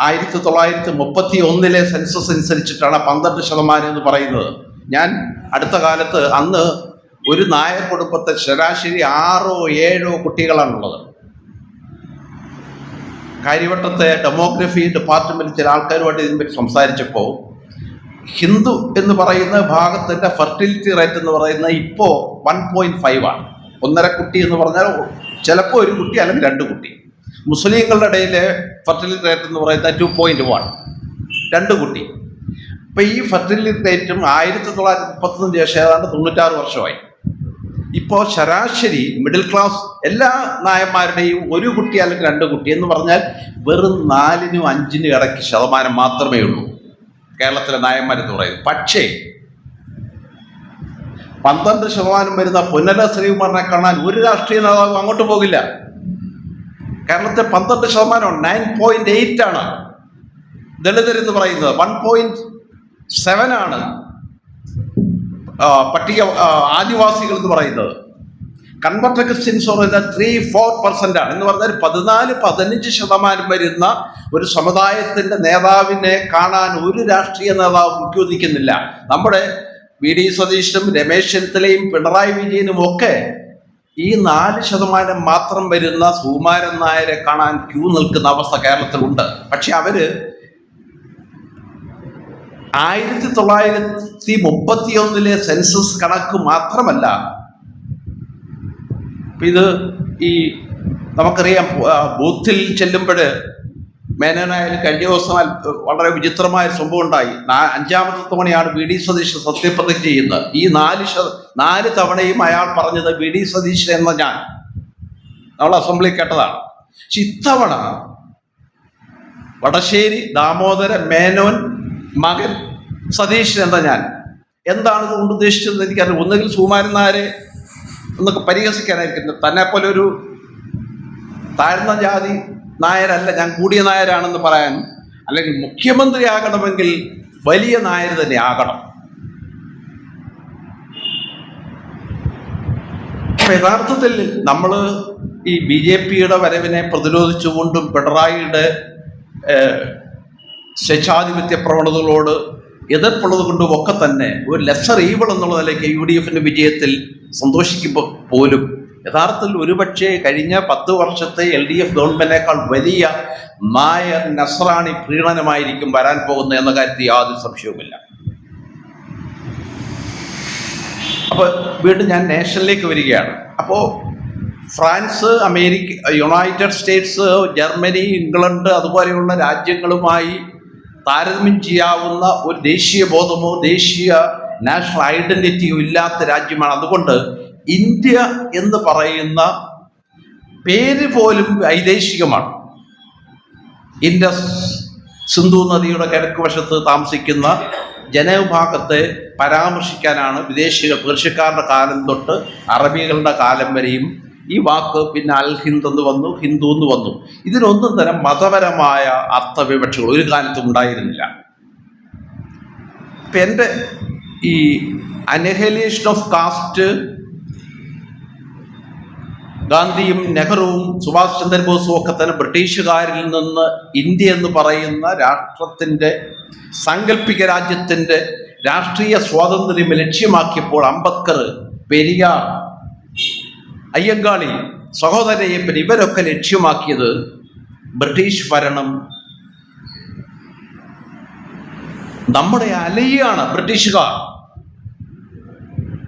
1931 സെൻസസ് അനുസരിച്ചിട്ടാണ് 12% എന്ന് പറയുന്നത്. ഞാൻ അടുത്ത കാലത്ത് അന്ന് ഒരു നായർ കുടുംബത്തെ ശരാശരി 6-7 കുട്ടികളാണുള്ളത്. കാര്യവട്ടത്തെ ഡെമോഗ്രഫി ഡിപ്പാർട്ട്മെൻറ്റിൽ ചില ആൾക്കാരുമായിട്ട് ഇതിനെപ്പറ്റി സംസാരിച്ചപ്പോൾ ഹിന്ദു എന്ന് പറയുന്ന ഭാഗത്തിൻ്റെ ഫെർട്ടിലിറ്റി റേറ്റ് എന്ന് പറയുന്നത് ഇപ്പോൾ 1.5 ആണ്. 1.5 കുട്ടി എന്ന് പറഞ്ഞാൽ ചിലപ്പോൾ ഒരു കുട്ടി അല്ലെങ്കിൽ 2 കുട്ടി. മുസ്ലിങ്ങളുടെ ഇടയിൽ ഫെർട്ടിലിറ്റി റേറ്റ് എന്ന് പറയുന്നത് 2.1, 2 കുട്ടി. ഇപ്പം ഈ ഫെർട്ടിലിറ്റി റേറ്റും 1935 ശേഷം ഏതാണ്ട് 96 വർഷമായി. ഇപ്പോൾ ശരാശരി മിഡിൽ ക്ലാസ് എല്ലാ നായന്മാരുടെയും 1 കുട്ടി അല്ലെങ്കിൽ 2 കുട്ടി എന്ന് പറഞ്ഞാൽ വെറും 4-5 ഇടയ്ക്ക് ശതമാനം മാത്രമേ ഉള്ളൂ കേരളത്തിലെ നായന്മാരെന്ന് പറയുന്നത്. പക്ഷേ 12% വരുന്ന പുന്നല ശ്രീകുമാറിനെ കാണാൻ ഒരു രാഷ്ട്രീയ നേതാവും അങ്ങോട്ട് പോകില്ല. കേരളത്തിൽ 12%, 9.8 ആണ് ദളിതരെന്ന് പറയുന്നത്, 1.7 ആണ് പട്ടിക ആദിവാസികൾ എന്ന് പറയുന്നത്. കൺവെർട്ട് ക്രിസ്ത്യൻസ് പറയുന്നത് 3-4% ആണ്. എന്ന് പറഞ്ഞാൽ 14-15% വരുന്ന ഒരു സമുദായത്തിൻ്റെ നേതാവിനെ കാണാൻ ഒരു രാഷ്ട്രീയ നേതാവും മുഖ്യോദിക്കുന്നില്ല. നമ്മുടെ വി.ഡി. സതീശനും രമേശ് ചെന്നിത്തലയും പിണറായി വിജയനും ഒക്കെ ഈ 4% മാത്രം വരുന്ന സുകുമാരൻ നായരെ കാണാൻ ക്യൂ നിൽക്കുന്ന അവസ്ഥ കേരളത്തിലുണ്ട്. പക്ഷെ അവര് 1931 സെൻസസ് കണക്ക് മാത്രമല്ല, ഇത് ഈ നമുക്കറിയാം ബൂത്തിൽ ചെല്ലുമ്പോൾ മേനോനായാലും കഴിഞ്ഞ ദിവസം വളരെ വിചിത്രമായ സംഭവം ഉണ്ടായി. 5ാമത്തെ തവണയാണ് വി.ഡി. സതീശൻ സത്യപ്രതിജ്ഞ ചെയ്യുന്നത്. ഈ 4 തവണയും അയാൾ പറഞ്ഞത് വി.ഡി. സതീശൻ എന്ന ഞാൻ, നമ്മൾ അസംബ്ലി കേട്ടതാണ്. പക്ഷെ ഇത്തവണ വടശ്ശേരി ദാമോദര മേനോൻ മകൻ സതീശൻ എന്ന ഞാൻ. എന്താണ് ഇതുകൊണ്ട് ഉദ്ദേശിച്ചത് എനിക്കറിയാം. ഒന്നുകിൽ സുകുമാരൻ നായരെ എന്നൊക്കെ പരിഹസിക്കാനായിരിക്കും, തന്നെ പോലെ ഒരു താഴ്ന്ന ജാതി നായരല്ല, ഞാൻ കൂടിയ നായരാണെന്ന് പറയാൻ, അല്ലെങ്കിൽ മുഖ്യമന്ത്രി ആകണമെങ്കിൽ വലിയ നായർ തന്നെ ആകണം. യഥാർത്ഥത്തിൽ നമ്മൾ ഈ BJPയുടെ വരവിനെ പ്രതിരോധിച്ചുകൊണ്ടും പിണറായിയുടെ സ്വേച്ഛാധിപത്യ പ്രവണതകളോട് എതിർപ്പുള്ളത് കൊണ്ടും ഒക്കെ തന്നെ ഒരു ലെസർ ഈവൾ എന്നുള്ള നിലയ്ക്ക് UDFിൻ്റെ വിജയത്തിൽ സന്തോഷിക്കുമ്പോൾ പോലും യഥാർത്ഥത്തിൽ ഒരുപക്ഷെ കഴിഞ്ഞ 10 വർഷത്തെ LDF ഗവൺമെന്റിനേക്കാൾ വലിയ നായർ നസ്രാണി പ്രീണനമായിരിക്കും വരാൻ പോകുന്നത് എന്ന കാര്യത്തിൽ യാതൊരു സംശയവുമില്ല. അപ്പോൾ വീണ്ടും ഞാൻ നേഷനിലേക്ക് വരികയാണ്. അപ്പോൾ France, America, United States, Germany, England അതുപോലെയുള്ള രാജ്യങ്ങളുമായി താരതമ്യം ചെയ്യാവുന്ന ഒരു ദേശീയ ബോധമോ ദേശീയ നാഷണൽ ഐഡന്റിറ്റിയോ ഇല്ലാത്ത രാജ്യമാണ്. അതുകൊണ്ട് ഇന്ത്യ എന്ന് പറയുന്ന പേര് പോലും വൈദേശികമാണ്. ഇൻഡസ് സിന്ധു നദിയുടെ കിഴക്ക് വശത്ത് താമസിക്കുന്ന ജനവിഭാഗത്തെ പരാമർശിക്കാനാണ് വിദേശികൾ പേർഷ്യക്കാരുടെ കാലം തൊട്ട് അറബികളുടെ കാലം വരെയും ഈ വാക്ക് പിന്നെ അൽ ഹിന്ദ് എന്ന് വന്നു, ഹിന്ദു എന്ന് വന്നു. ഇതിനൊന്നും തന്നെ മതപരമായ അർത്ഥവിവക്ഷകൾ ഒരു കാലത്തും ഉണ്ടായിരുന്നില്ല. ഇപ്പം എൻ്റെ ഈ അനഹൈലേഷൻ ഓഫ് കാസ്റ്റ് ഗാന്ധിയും നെഹ്റുവും സുഭാഷ് ചന്ദ്രബോസും ഒക്കെ തന്നെ ബ്രിട്ടീഷുകാരിൽ നിന്ന് ഇന്ത്യ എന്ന് പറയുന്ന രാഷ്ട്രത്തിൻ്റെ സാങ്കല്പിക രാജ്യത്തിൻ്റെ രാഷ്ട്രീയ സ്വാതന്ത്ര്യം ലക്ഷ്യമാക്കിയപ്പോൾ അംബേദ്കർ, പെരിയാർ, അയ്യങ്കാളി, സഹോദരയ്യപ്പൻ ഇവരൊക്കെ ലക്ഷ്യമാക്കിയത് ബ്രിട്ടീഷ് ഭരണം നമ്മുടെ അലയാണ്. ബ്രിട്ടീഷുകാർ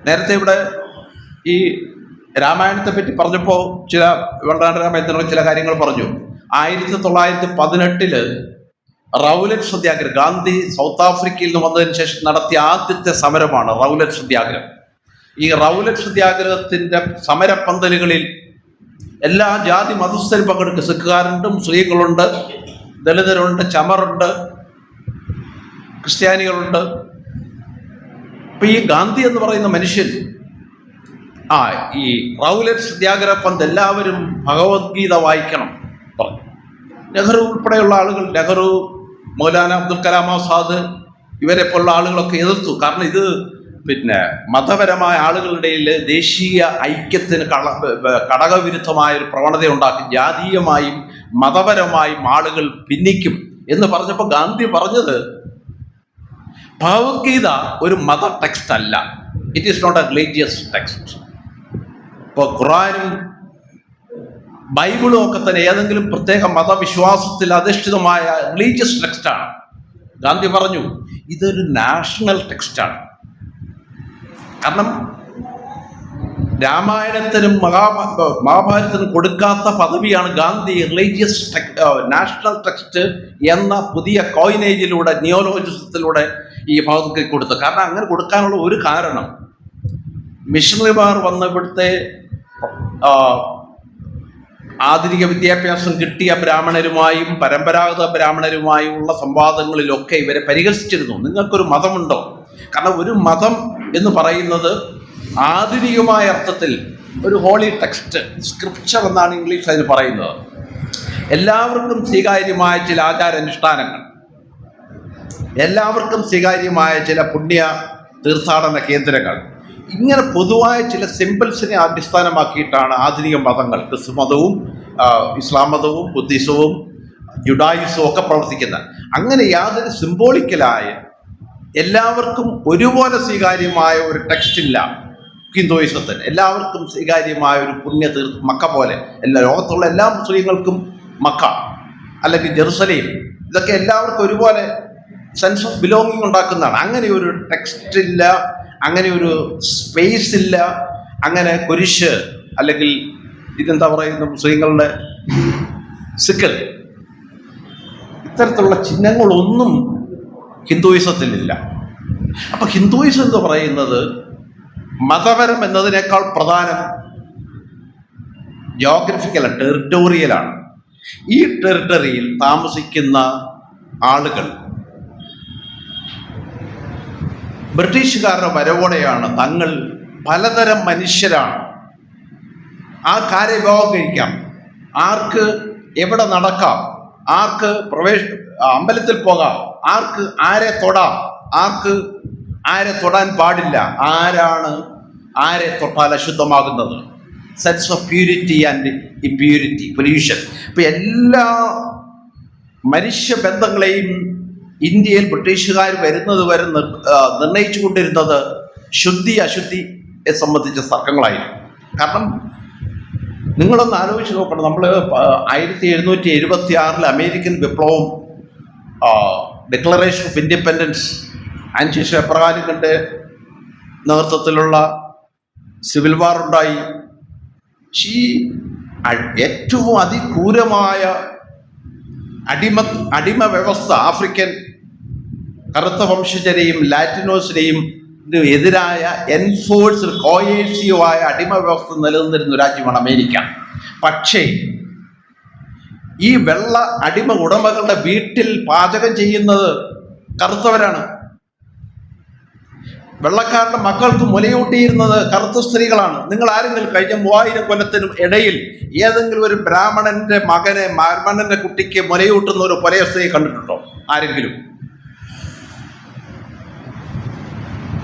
നേരത്തെ ഇവിടെ ഈ രാമായണത്തെ പറ്റി പറഞ്ഞപ്പോൾ ചില രാമായണത്തിനുള്ള ചില കാര്യങ്ങൾ പറഞ്ഞു. 1918 റൗലറ്റ് സത്യാഗ്രഹം, ഗാന്ധി സൗത്ത് ആഫ്രിക്കയിൽ നിന്ന് വന്നതിന് ശേഷം നടത്തിയ ആദ്യത്തെ സമരമാണ് റൗലറ്റ് സത്യാഗ്രഹം. ഈ റൗലറ്റ് സത്യാഗ്രഹത്തിൻ്റെ സമരപ്പന്തലുകളിൽ എല്ലാ ജാതി മതസ്ഥരും പങ്കെടുക്കും. സിഖുകാരുണ്ട്, മുസ്ലിങ്ങളുണ്ട്, ദളിതരുണ്ട്, ചമറുണ്ട്, ക്രിസ്ത്യാനികളുണ്ട്. ഇപ്പം ഈ ഗാന്ധി എന്ന് പറയുന്ന മനുഷ്യൻ ഈ റൗലറ്റ് സത്യാഗ്രഹ പന്ത് എല്ലാവരും ഭഗവത്ഗീത വായിക്കണം പറഞ്ഞു. നെഹ്റു ഉൾപ്പെടെയുള്ള ആളുകൾ, നെഹ്റു, മൗലാന അബ്ദുൽ കലാം ആസാദ് ഇവരെ പോലുള്ള ആളുകളൊക്കെ എതിർത്തു. കാരണം ഇത് പിന്നെ മതപരമായ ആളുകളുടെ ദേശീയ ഐക്യത്തിന് ഘടകവിരുദ്ധമായ ഒരു പ്രവണത ഉണ്ടാക്കും, ജാതീയമായും മതപരമായും ആളുകൾ ഭിന്നിക്കും എന്ന് പറഞ്ഞപ്പോൾ ഗാന്ധി പറഞ്ഞത് ഭഗവത്ഗീത ഒരു മത ടെക്സ്റ്റ് അല്ല, it is not a religious text. ഇപ്പോൾ ഖുർആനും ബൈബിളും ഒക്കെ തന്നെ ഏതെങ്കിലും പ്രത്യേക മതവിശ്വാസത്തിൽ അധിഷ്ഠിതമായ റിലീജിയസ് ടെക്സ്റ്റാണ്. ഗാന്ധി പറഞ്ഞു ഇതൊരു നാഷണൽ ടെക്സ്റ്റാണ്. കാരണം രാമായണത്തിനും മഹാഭാരതത്തിനും കൊടുക്കാത്ത പദവിയാണ് ഗാന്ധി റിലീജിയസ് നാഷണൽ ടെക്സ്റ്റ് എന്ന പുതിയ കോയിനേജിലൂടെ, നിയോളജിസത്തിലൂടെ ഈ ഭഗവത്ഗീത കൊടുത്തത്. കാരണം അങ്ങനെ കൊടുക്കാനുള്ള ഒരു കാരണം മിഷണറിമാർ വന്ന ഇവിടുത്തെ ആധുനിക വിദ്യാഭ്യാസം കിട്ടിയ ബ്രാഹ്മണരുമായും പരമ്പരാഗത ബ്രാഹ്മണരുമായും ഉള്ള സംവാദങ്ങളിലൊക്കെ ഇവരെ പരിഹസിച്ചിരുന്നു. നിങ്ങൾക്കൊരു മതമുണ്ടോ? കാരണം ഒരു മതം എന്ന് പറയുന്നത് ആധുനികമായ അർത്ഥത്തിൽ ഒരു ഹോളി ടെക്സ്റ്റ്, സ്ക്രിപ്ചർ എന്നാണ് ഇംഗ്ലീഷ് അതിന് പറയുന്നത്. എല്ലാവർക്കും സ്വീകാര്യമായ ചില ആചാരാനുഷ്ഠാനങ്ങൾ, എല്ലാവർക്കും സ്വീകാര്യമായ ചില പുണ്യ തീർത്ഥാടന കേന്ദ്രങ്ങൾ, ഇങ്ങനെ പൊതുവായ ചില സിമ്പിൾസിനെ അടിസ്ഥാനമാക്കിയിട്ടാണ് ആധുനിക മതങ്ങൾ, ക്രിസ്തു മതവും ഇസ്ലാം മതവും ബുദ്ധിസവും ജുഡായിസവും ഒക്കെ പ്രവർത്തിക്കുന്നത്. അങ്ങനെ യാതൊരു സിംബോളിക്കലായ എല്ലാവർക്കും ഒരുപോലെ സ്വീകാര്യമായ ഒരു ടെക്സ്റ്റ് ഇല്ല ഹിന്ദുയിസത്തിന്. എല്ലാവർക്കും സ്വീകാര്യമായ ഒരു പുണ്യ മക്ക പോലെ ലോകത്തുള്ള എല്ലാ മുസ്ലിങ്ങൾക്കും മക്ക അല്ലെങ്കിൽ ജെറുസലേം, ഇതൊക്കെ എല്ലാവർക്കും ഒരുപോലെ സെൻസ് ഓഫ് ബിലോങ്ങിങ് ഉണ്ടാക്കുന്നതാണ്. അങ്ങനെ ഒരു ടെക്സ്റ്റ് ഇല്ല, അങ്ങനെ ഒരു സ്പേസ് ഇല്ല, അങ്ങനെ കുരിശ് അല്ലെങ്കിൽ ഇതെന്താ പറയുന്ന മുസ്ലിങ്ങളുടെ സിക്കൽ, ഇത്തരത്തിലുള്ള ചിഹ്നങ്ങളൊന്നും ഹിന്ദുയിസത്തിലില്ല. അപ്പൊ ഹിന്ദുയിസം എന്ന് പറയുന്നത് മതപരം എന്നതിനേക്കാൾ പ്രധാനം ജോഗ്രഫിക്കലാണ്, ടെറിട്ടോറിയലാണ്. ഈ ടെറിട്ടറിയിൽ താമസിക്കുന്ന ആളുകൾ ബ്രിട്ടീഷുകാരുടെ വരവോടെയാണ് തങ്ങൾ പലതരം മനുഷ്യരാണ്, ആ കാര്യവിഭാഗം കഴിക്കാം, ആർക്ക് എവിടെ നടക്കാം, ആർക്ക് അമ്പലത്തിൽ പോകാം, ആർക്ക് ആരെ തൊടാം, ആർക്ക് ആരെ തൊടാൻ പാടില്ല, ആരാണ് ആരെ തൊട്ടാൽ അശുദ്ധമാകുന്നത്, sense of purity and impurity, pollution. ഇപ്പം എല്ലാ മനുഷ്യബന്ധങ്ങളെയും ഇന്ത്യയിൽ ബ്രിട്ടീഷുകാർ വരുന്നത് വരെ നിർണയിച്ചു കൊണ്ടിരുന്നത് ശുദ്ധി അശുദ്ധിയെ സംബന്ധിച്ച തർക്കങ്ങളായിരുന്നു. കാരണം നിങ്ങളൊന്ന് ആലോചിച്ച് നോക്കണം, നമ്മൾ 1776 അമേരിക്കൻ വിപ്ലവം, ഡിക്ലറേഷൻ ഓഫ് ഇൻഡിപെൻഡൻസ്, അതിനുശേഷം എബ്രഹാമിൻ്റെ നേതൃത്വത്തിലുള്ള സിവിൽ വാർ ഉണ്ടായി. ഏറ്റവും അതിക്രൂരമായ അടിമ വ്യവസ്ഥ ആഫ്രിക്കൻ കറുത്ത വംശജരെയും ലാറ്റിനോസിനെയും എതിരായ എൻഫോഴ്സ്ഡ് കോയേഴ്സീവായ അടിമ വ്യവസ്ഥ നിലനിന്നിരുന്ന രാജ്യമാണ് അമേരിക്ക. പക്ഷേ ഈ വെള്ള അടിമ ഉടമകളുടെ വീട്ടിൽ പാചകം ചെയ്യുന്നത് കറുത്തവരാണ്. വെള്ളക്കാരുടെ മക്കൾക്ക് മുലയൂട്ടിയിരുന്നത് കറുത്ത സ്ത്രീകളാണ്. നിങ്ങൾ ആരെങ്കിലും കഴിഞ്ഞ 3000 കൊല്ലത്തിനും ഇടയിൽ ഏതെങ്കിലും ഒരു ബ്രാഹ്മണന്റെ മകനെ, ബ്രാഹ്മണന്റെ കുട്ടിക്ക് മുലയൂട്ടുന്ന ഒരു പുലയ സ്ത്രീയെ കണ്ടിട്ടുണ്ടോ ആരെങ്കിലും?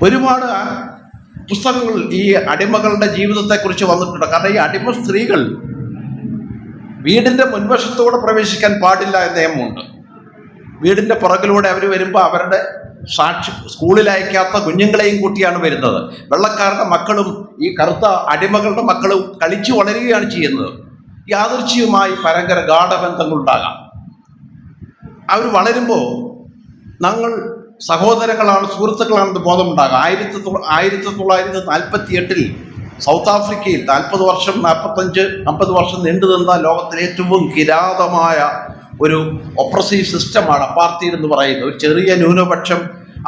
ഒരുപാട് പുസ്തകങ്ങൾ ഈ അടിമകളുടെ ജീവിതത്തെക്കുറിച്ച് വന്നിട്ടുണ്ട്. കാരണം ഈ അടിമ സ്ത്രീകൾ വീടിൻ്റെ മുൻവശത്തോടെ പ്രവേശിക്കാൻ പാടില്ല എന്ന നിയമമുണ്ട്. വീടിൻ്റെ പുറകിലൂടെ അവർ വരുമ്പോൾ അവരുടെ സ്കൂളിൽ അയക്കാത്ത കുഞ്ഞുങ്ങളെയും കൂട്ടിയാണ് വരുന്നത്. വെള്ളക്കാരുടെ മക്കളും ഈ കറുത്ത അടിമകളുടെ മക്കളും കളിച്ചു വളരുകയാണ് ചെയ്യുന്നത്. യാദൃച്ഛികമായി ഭയങ്കര ഗാഠബന്ധങ്ങളുണ്ടാകാം. അവർ വളരുമ്പോൾ ഞങ്ങൾ സഹോദരങ്ങളാണ്, സുഹൃത്തുക്കളാണെന്ന് ബോധമുണ്ടാകാം. 1948 സൗത്ത് ആഫ്രിക്കയിൽ 45-50 വർഷം നീണ്ടു നിന്ന ലോകത്തിലെ ഏറ്റവും കിരാതമായ ഒരു ഒപ്രസീവ് സിസ്റ്റമാണ് അപ്പാർത്തൈഡ് എന്ന് പറയുന്നത്. ഒരു ചെറിയ ന്യൂനപക്ഷം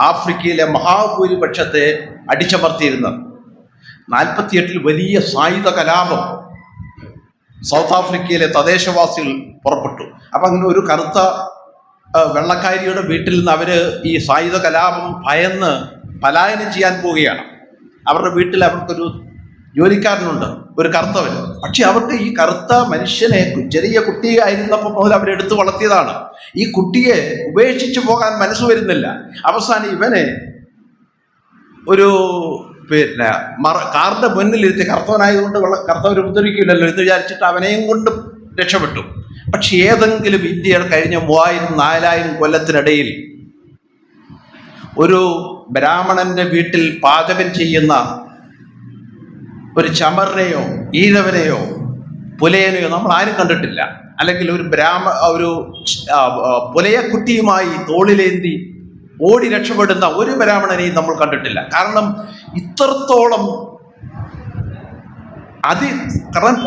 ആഫ്രിക്കയിലെ മഹാഭൂരിപക്ഷത്തെ അടിച്ചമർത്തിയിരുന്നത്. 48 വലിയ സായുധ കലാപം സൗത്ത് ആഫ്രിക്കയിലെ തദ്ദേശവാസികൾ പുറപ്പെട്ടു. അപ്പം അങ്ങനെ ഒരു കറുത്ത വെള്ളക്കാരിയുടെ വീട്ടിൽ നിന്ന് അവർ ഈ സായുധ കലാപം ഭയന്ന് പലായനം ചെയ്യാൻ പോവുകയാണ്. അവരുടെ വീട്ടിൽ അവർക്കൊരു ജോലിക്കാരനുണ്ട്, ഒരു കറുത്തവൻ. പക്ഷെ അവർക്ക് ഈ കറുത്ത മനുഷ്യനെ ചെറിയ കുട്ടിയായിരുന്നപ്പോൾ മുതൽ അവരെടുത്ത് വളർത്തിയതാണ്. ഈ കുട്ടിയെ ഉപേക്ഷിച്ച് പോകാൻ മനസ്സ് വരുന്നില്ല. അവസാനം ഇവനെ ഒരു കാറിന്റെ മുന്നിലിരുത്തി, കറുത്തവനായതുകൊണ്ട് കറുത്തവർ ഉപദ്രവിക്കില്ലല്ലോ എന്ന് വിചാരിച്ചിട്ട് അവനെയും കൊണ്ട് രക്ഷപ്പെട്ടു. പക്ഷെ ഏതെങ്കിലും ഇന്ത്യയുടെ കഴിഞ്ഞ 3000-4000 കൊല്ലത്തിനിടയിൽ ഒരു ബ്രാഹ്മണന്റെ വീട്ടിൽ പാചകം ചെയ്യുന്ന ഒരു ചമറിനെയോ ഈഴവനെയോ പുലയനെയോ നമ്മൾ ആരും കണ്ടിട്ടില്ല. അല്ലെങ്കിൽ ഒരു പുലയക്കുട്ടിയുമായി തോളിലേന്തി ഓടി രക്ഷപ്പെടുന്ന ഒരു ബ്രാഹ്മണനെയും നമ്മൾ കണ്ടിട്ടില്ല. കാരണം ഇത്രത്തോളം കാരണം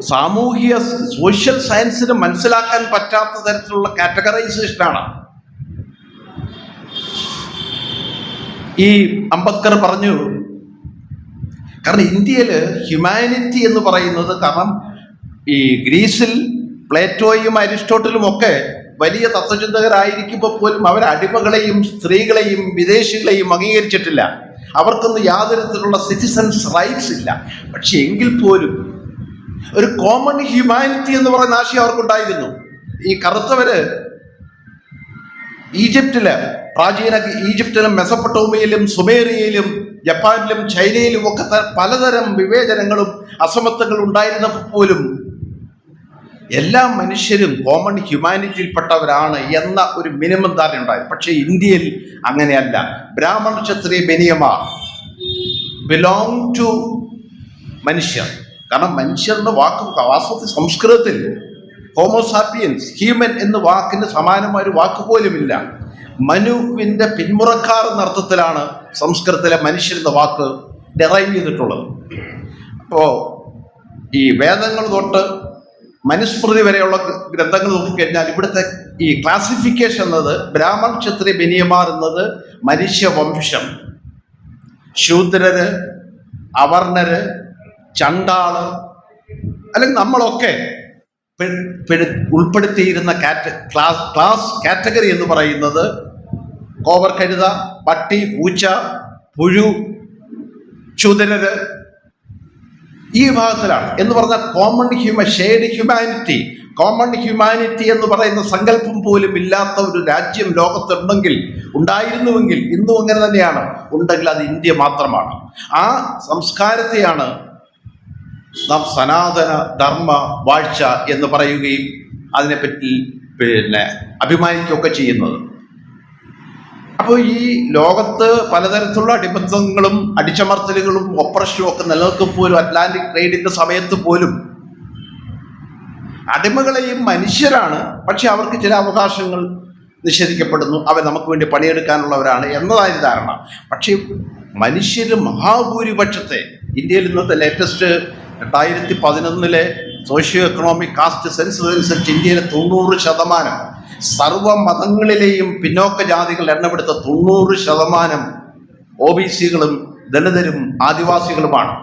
സാമൂഹിക സോഷ്യൽ സയൻസിന് മനസ്സിലാക്കാൻ പറ്റാത്ത തരത്തിലുള്ള കാറ്റഗറൈസേഷനാണ്. ഈ അംബേദ്കർ പറഞ്ഞു, കാരണം ഇന്ത്യയിൽ ഹ്യൂമാനിറ്റി എന്ന് പറയുന്നത്, കാരണം ഈ ഗ്രീസിൽ പ്ലേറ്റോയും അരിസ്റ്റോട്ടിലും ഒക്കെ വലിയ തത്വചിന്തകരായിരിക്കുമ്പോൾ പോലും അവർ അടിമകളെയും സ്ത്രീകളെയും വിദേശികളെയും അംഗീകരിച്ചിട്ടില്ല. അവർക്കൊന്നും യാതൊരു തരത്തിലുള്ള സിറ്റിസൺസ് റൈറ്റ്സ് ഇല്ല. പക്ഷെ എങ്കിൽ പോലും ഒരു കോമൺ ഹ്യൂമാനിറ്റി എന്ന് പറയുന്ന ആശയം അവർക്കുണ്ടായിരുന്നു. ഈ കറുത്തവര് പ്രാചീന ഈജിപ്തിലും മെസപ്പൊട്ടോമിയയിലും സുമേറിയയിലും ജപ്പാനിലും ചൈനയിലും ഒക്കെ പലതരം വിവേചനങ്ങളും അസമത്വങ്ങളും ഉണ്ടായിരുന്നപ്പോൾ പോലും എല്ലാ മനുഷ്യരും കോമൺ ഹ്യൂമാനിറ്റിയിൽപ്പെട്ടവരാണ് എന്ന ഒരു മിനിമം ധാരണ ഉണ്ടായിരുന്നു. പക്ഷേ ഇന്ത്യയിൽ അങ്ങനെയല്ല. ബ്രാഹ്മണ ക്ഷത്രിയ ബനിയന്മാർ ബിലോങ് ടു മനുഷ്യർ. കാരണം മനുഷ്യരുടെ വാക്ക് വാസ്തവത്തിൽ സംസ്കൃതത്തിൽ ഹോമോസാപ്പിയൻസ്, ഹ്യൂമൻ എന്ന വാക്കിന് സമാനമായ ഒരു വാക്ക് പോലുമില്ല. മനുവിൻ്റെ പിന്മുറക്കാർ എന്ന അർത്ഥത്തിലാണ് സംസ്കൃതത്തിലെ മനുഷ്യൻ എന്ന വാക്ക് ഡെറൈവ് ചെയ്തിട്ടുള്ളത്. അപ്പോൾ ഈ വേദങ്ങൾ തൊട്ട് മനുസ്മൃതി വരെയുള്ള ഗ്രന്ഥങ്ങൾ നോക്കിക്കഴിഞ്ഞാൽ ഇവിടുത്തെ ഈ ക്ലാസിഫിക്കേഷൻ എന്നത് ബ്രാഹ്മൺ ക്ഷത്രിയ ബനിയന്മാർ എന്നത് മനുഷ്യവംശം, ശൂദ്രര്, അവർണര്, ചണ്ടാള്, അല്ലെങ്കിൽ നമ്മളൊക്കെ ഉൾപ്പെടുത്തിയിരുന്ന ക്ലാസ് കാറ്റഗറി എന്ന് പറയുന്നത് കോവർ കഴുത, പട്ടി, പൂച്ച, പുഴു, ശൂദ്രര്, ഈ വിഭാഗത്തിലാണ്. എന്ന് പറഞ്ഞാൽ ഷെയർഡ് ഹ്യൂമാനിറ്റി, കോമൺ ഹ്യൂമാനിറ്റി എന്ന് പറയുന്ന സങ്കല്പം പോലും ഇല്ലാത്ത ഒരു രാജ്യം ഉണ്ടായിരുന്നുവെങ്കിൽ ഇന്നും അങ്ങനെ തന്നെയാണ് ഉണ്ടെങ്കിൽ അത് ഇന്ത്യ മാത്രമാണ്. ആ സംസ്കാരത്തെയാണ് നാം സനാതന ധർമ്മ വാഴ്ച എന്ന് പറയുകയും അതിനെപ്പറ്റി അഭിമാനിക്കുകയൊക്കെ ചെയ്യുന്നത്. അപ്പോൾ ഈ ലോകത്ത് പലതരത്തിലുള്ള അടിമത്തങ്ങളും അടിച്ചമർത്തലുകളും ഓപ്പറേഷനും ഒക്കെ നിലനിൽക്കുമ്പോഴും അറ്റ്ലാന്റിക് ട്രേഡിന്റെ സമയത്ത് പോലും അടിമകളെയും മനുഷ്യരാണ്, പക്ഷെ അവർക്ക് ചില അവകാശങ്ങൾ നിഷേധിക്കപ്പെടുന്നു, അവർ നമുക്ക് വേണ്ടി പണിയെടുക്കാനുള്ളവരാണ് എന്നതായിരുന്നു ധാരണ. പക്ഷേ മനുഷ്യർ മഹാഭൂരിപക്ഷത്തെ ഇന്ത്യയിൽ ഇന്നത്തെ latest 2011 socio economic cast census അനുസരിച്ച് ഇന്ത്യയിലെ 90% സർവ മതങ്ങളിലെയും പിന്നോക്ക ജാതികൾ എണ്ണമെടുത്ത 90% OBC-കളും ദളിതരും ആദിവാസികളുമാണ്.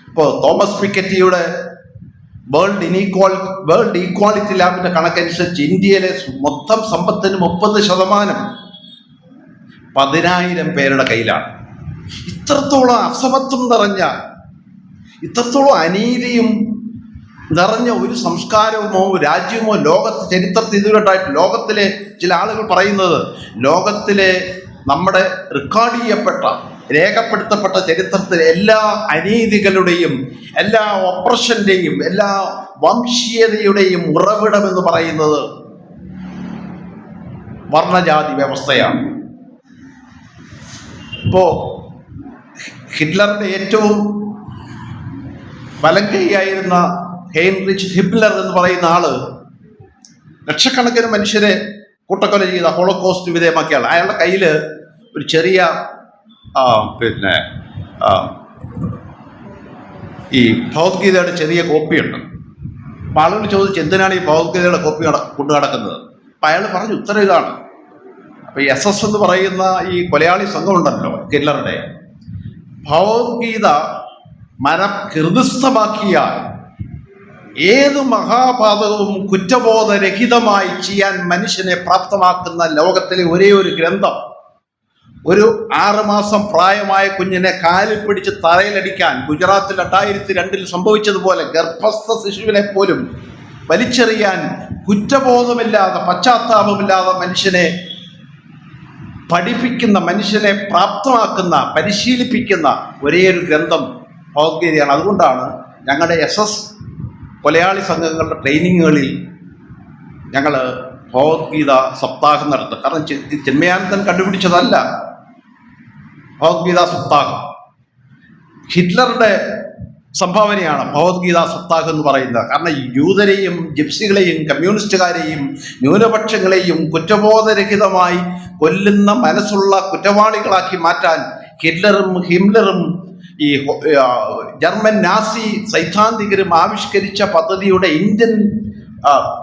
ഇപ്പോൾ തോമസ് പിക്കറ്റിയുടെ വേൾഡ് ഈക്വാളിറ്റി ലാബിന്റെ കണക്കനുസരിച്ച് ഇന്ത്യയിലെ മൊത്തം സമ്പത്തിന് 30% 10,000 പേരുടെ കയ്യിലാണ്. ഇത്രത്തോളം അസമത്വം നിറഞ്ഞ, ഇത്രത്തോളം അനീതിയും നിറഞ്ഞ ഒരു സംസ്കാരമോ രാജ്യമോ ലോകത്ത് ചരിത്രത്തിൽ ഇതുവരെയായിട്ട്, ലോകത്തിലെ ചില ആളുകൾ പറയുന്നത് ലോകത്തിലെ നമ്മുടെ റെക്കോർഡ് ചെയ്യപ്പെട്ട രേഖപ്പെടുത്തപ്പെട്ട ചരിത്രത്തിലെ എല്ലാ അനീതികളുടെയും എല്ലാ ഓപ്പറേഷന്റെയും എല്ലാ വംശീയതയുടെയും ഉറവിടം എന്ന് പറയുന്നത് വർണ്ണജാതി വ്യവസ്ഥയാണ്. ഇപ്പോ ഹിറ്റ്ലറുടെ ഏറ്റവും വലങ്കൈയായിരുന്ന ഹെയിൻറിച്ച് ഹിറ്റ്ലർ എന്ന് പറയുന്ന ആള് ലക്ഷക്കണക്കിന് മനുഷ്യരെ കൂട്ടക്കൊല ചെയ്ത ഹോളോകോസ്റ്റ് വിധേയമാക്കിയ ആൾ. അയാളുടെ കയ്യിൽ ഒരു ചെറിയ ഈ ഭഗവത്ഗീതയുടെ ചെറിയ കോപ്പിയുണ്ട്. അപ്പം ആളുകൾ ചോദിച്ചു എന്തിനാണ് ഈ ഭഗവത്ഗീതയുടെ കോപ്പി കൊണ്ടു നടക്കുന്നത്. അപ്പം അയാൾ പറഞ്ഞ ഉത്തരം ഇതാണ്. അപ്പം ഈ SS എന്ന് പറയുന്ന ഈ കൊലയാളി സംഘമുണ്ടല്ലോ ഹിറ്റ്ലറുടെ, ഭഗവത്ഗീത ഹൃദയസ്ഥമാക്കിയാൽ ഏത് മഹാപാതകവും കുറ്റബോധരഹിതമായി ചെയ്യാൻ മനുഷ്യനെ പ്രാപ്തമാക്കുന്ന ലോകത്തിലെ ഒരേ ഒരു ഗ്രന്ഥം, ഒരു 6 മാസം പ്രായമായ കുഞ്ഞിനെ കാലിൽ പിടിച്ച് തറയിലടിക്കാൻ ഗുജറാത്തിൽ 2002 സംഭവിച്ചതുപോലെ ഗർഭസ്ഥ ശിശുവിനെ പോലും വലിച്ചെറിയാൻ കുറ്റബോധമില്ലാതെ പശ്ചാത്താപമില്ലാതെ മനുഷ്യനെ പഠിപ്പിക്കുന്ന, മനുഷ്യനെ പ്രാപ്തമാക്കുന്ന, പരിശീലിപ്പിക്കുന്ന ഒരേ ഒരു ഗ്രന്ഥം ഭഗവത്ഗീതയാണ്. അതുകൊണ്ടാണ് ഞങ്ങളുടെ SS കൊലയാളി സംഘങ്ങളുടെ ട്രെയിനിങ്ങുകളിൽ ഞങ്ങൾ ഭഗവത്ഗീത സപ്താഹം നടത്തും. കാരണം ചിന്മയാനന്ദൻ കണ്ടുപിടിച്ചതല്ല ഭഗവത്ഗീത സപ്താഹം, ഹിറ്റ്ലറുടെ സംഭാവനയാണ് ഭഗവത്ഗീത സപ്താഹം എന്ന് പറയുന്നത്. കാരണം യൂതരെയും ജിപ്സികളെയും കമ്മ്യൂണിസ്റ്റുകാരെയും ന്യൂനപക്ഷങ്ങളെയും കുറ്റബോധരഹിതമായി കൊല്ലുന്ന മനസ്സുള്ള കുറ്റവാളികളാക്കി മാറ്റാൻ ഹിംലറും ഈ ജർമ്മൻ നാസി സൈദ്ധാന്തികരും ആവിഷ്കരിച്ച പദ്ധതിയുടെ ഇന്ത്യൻ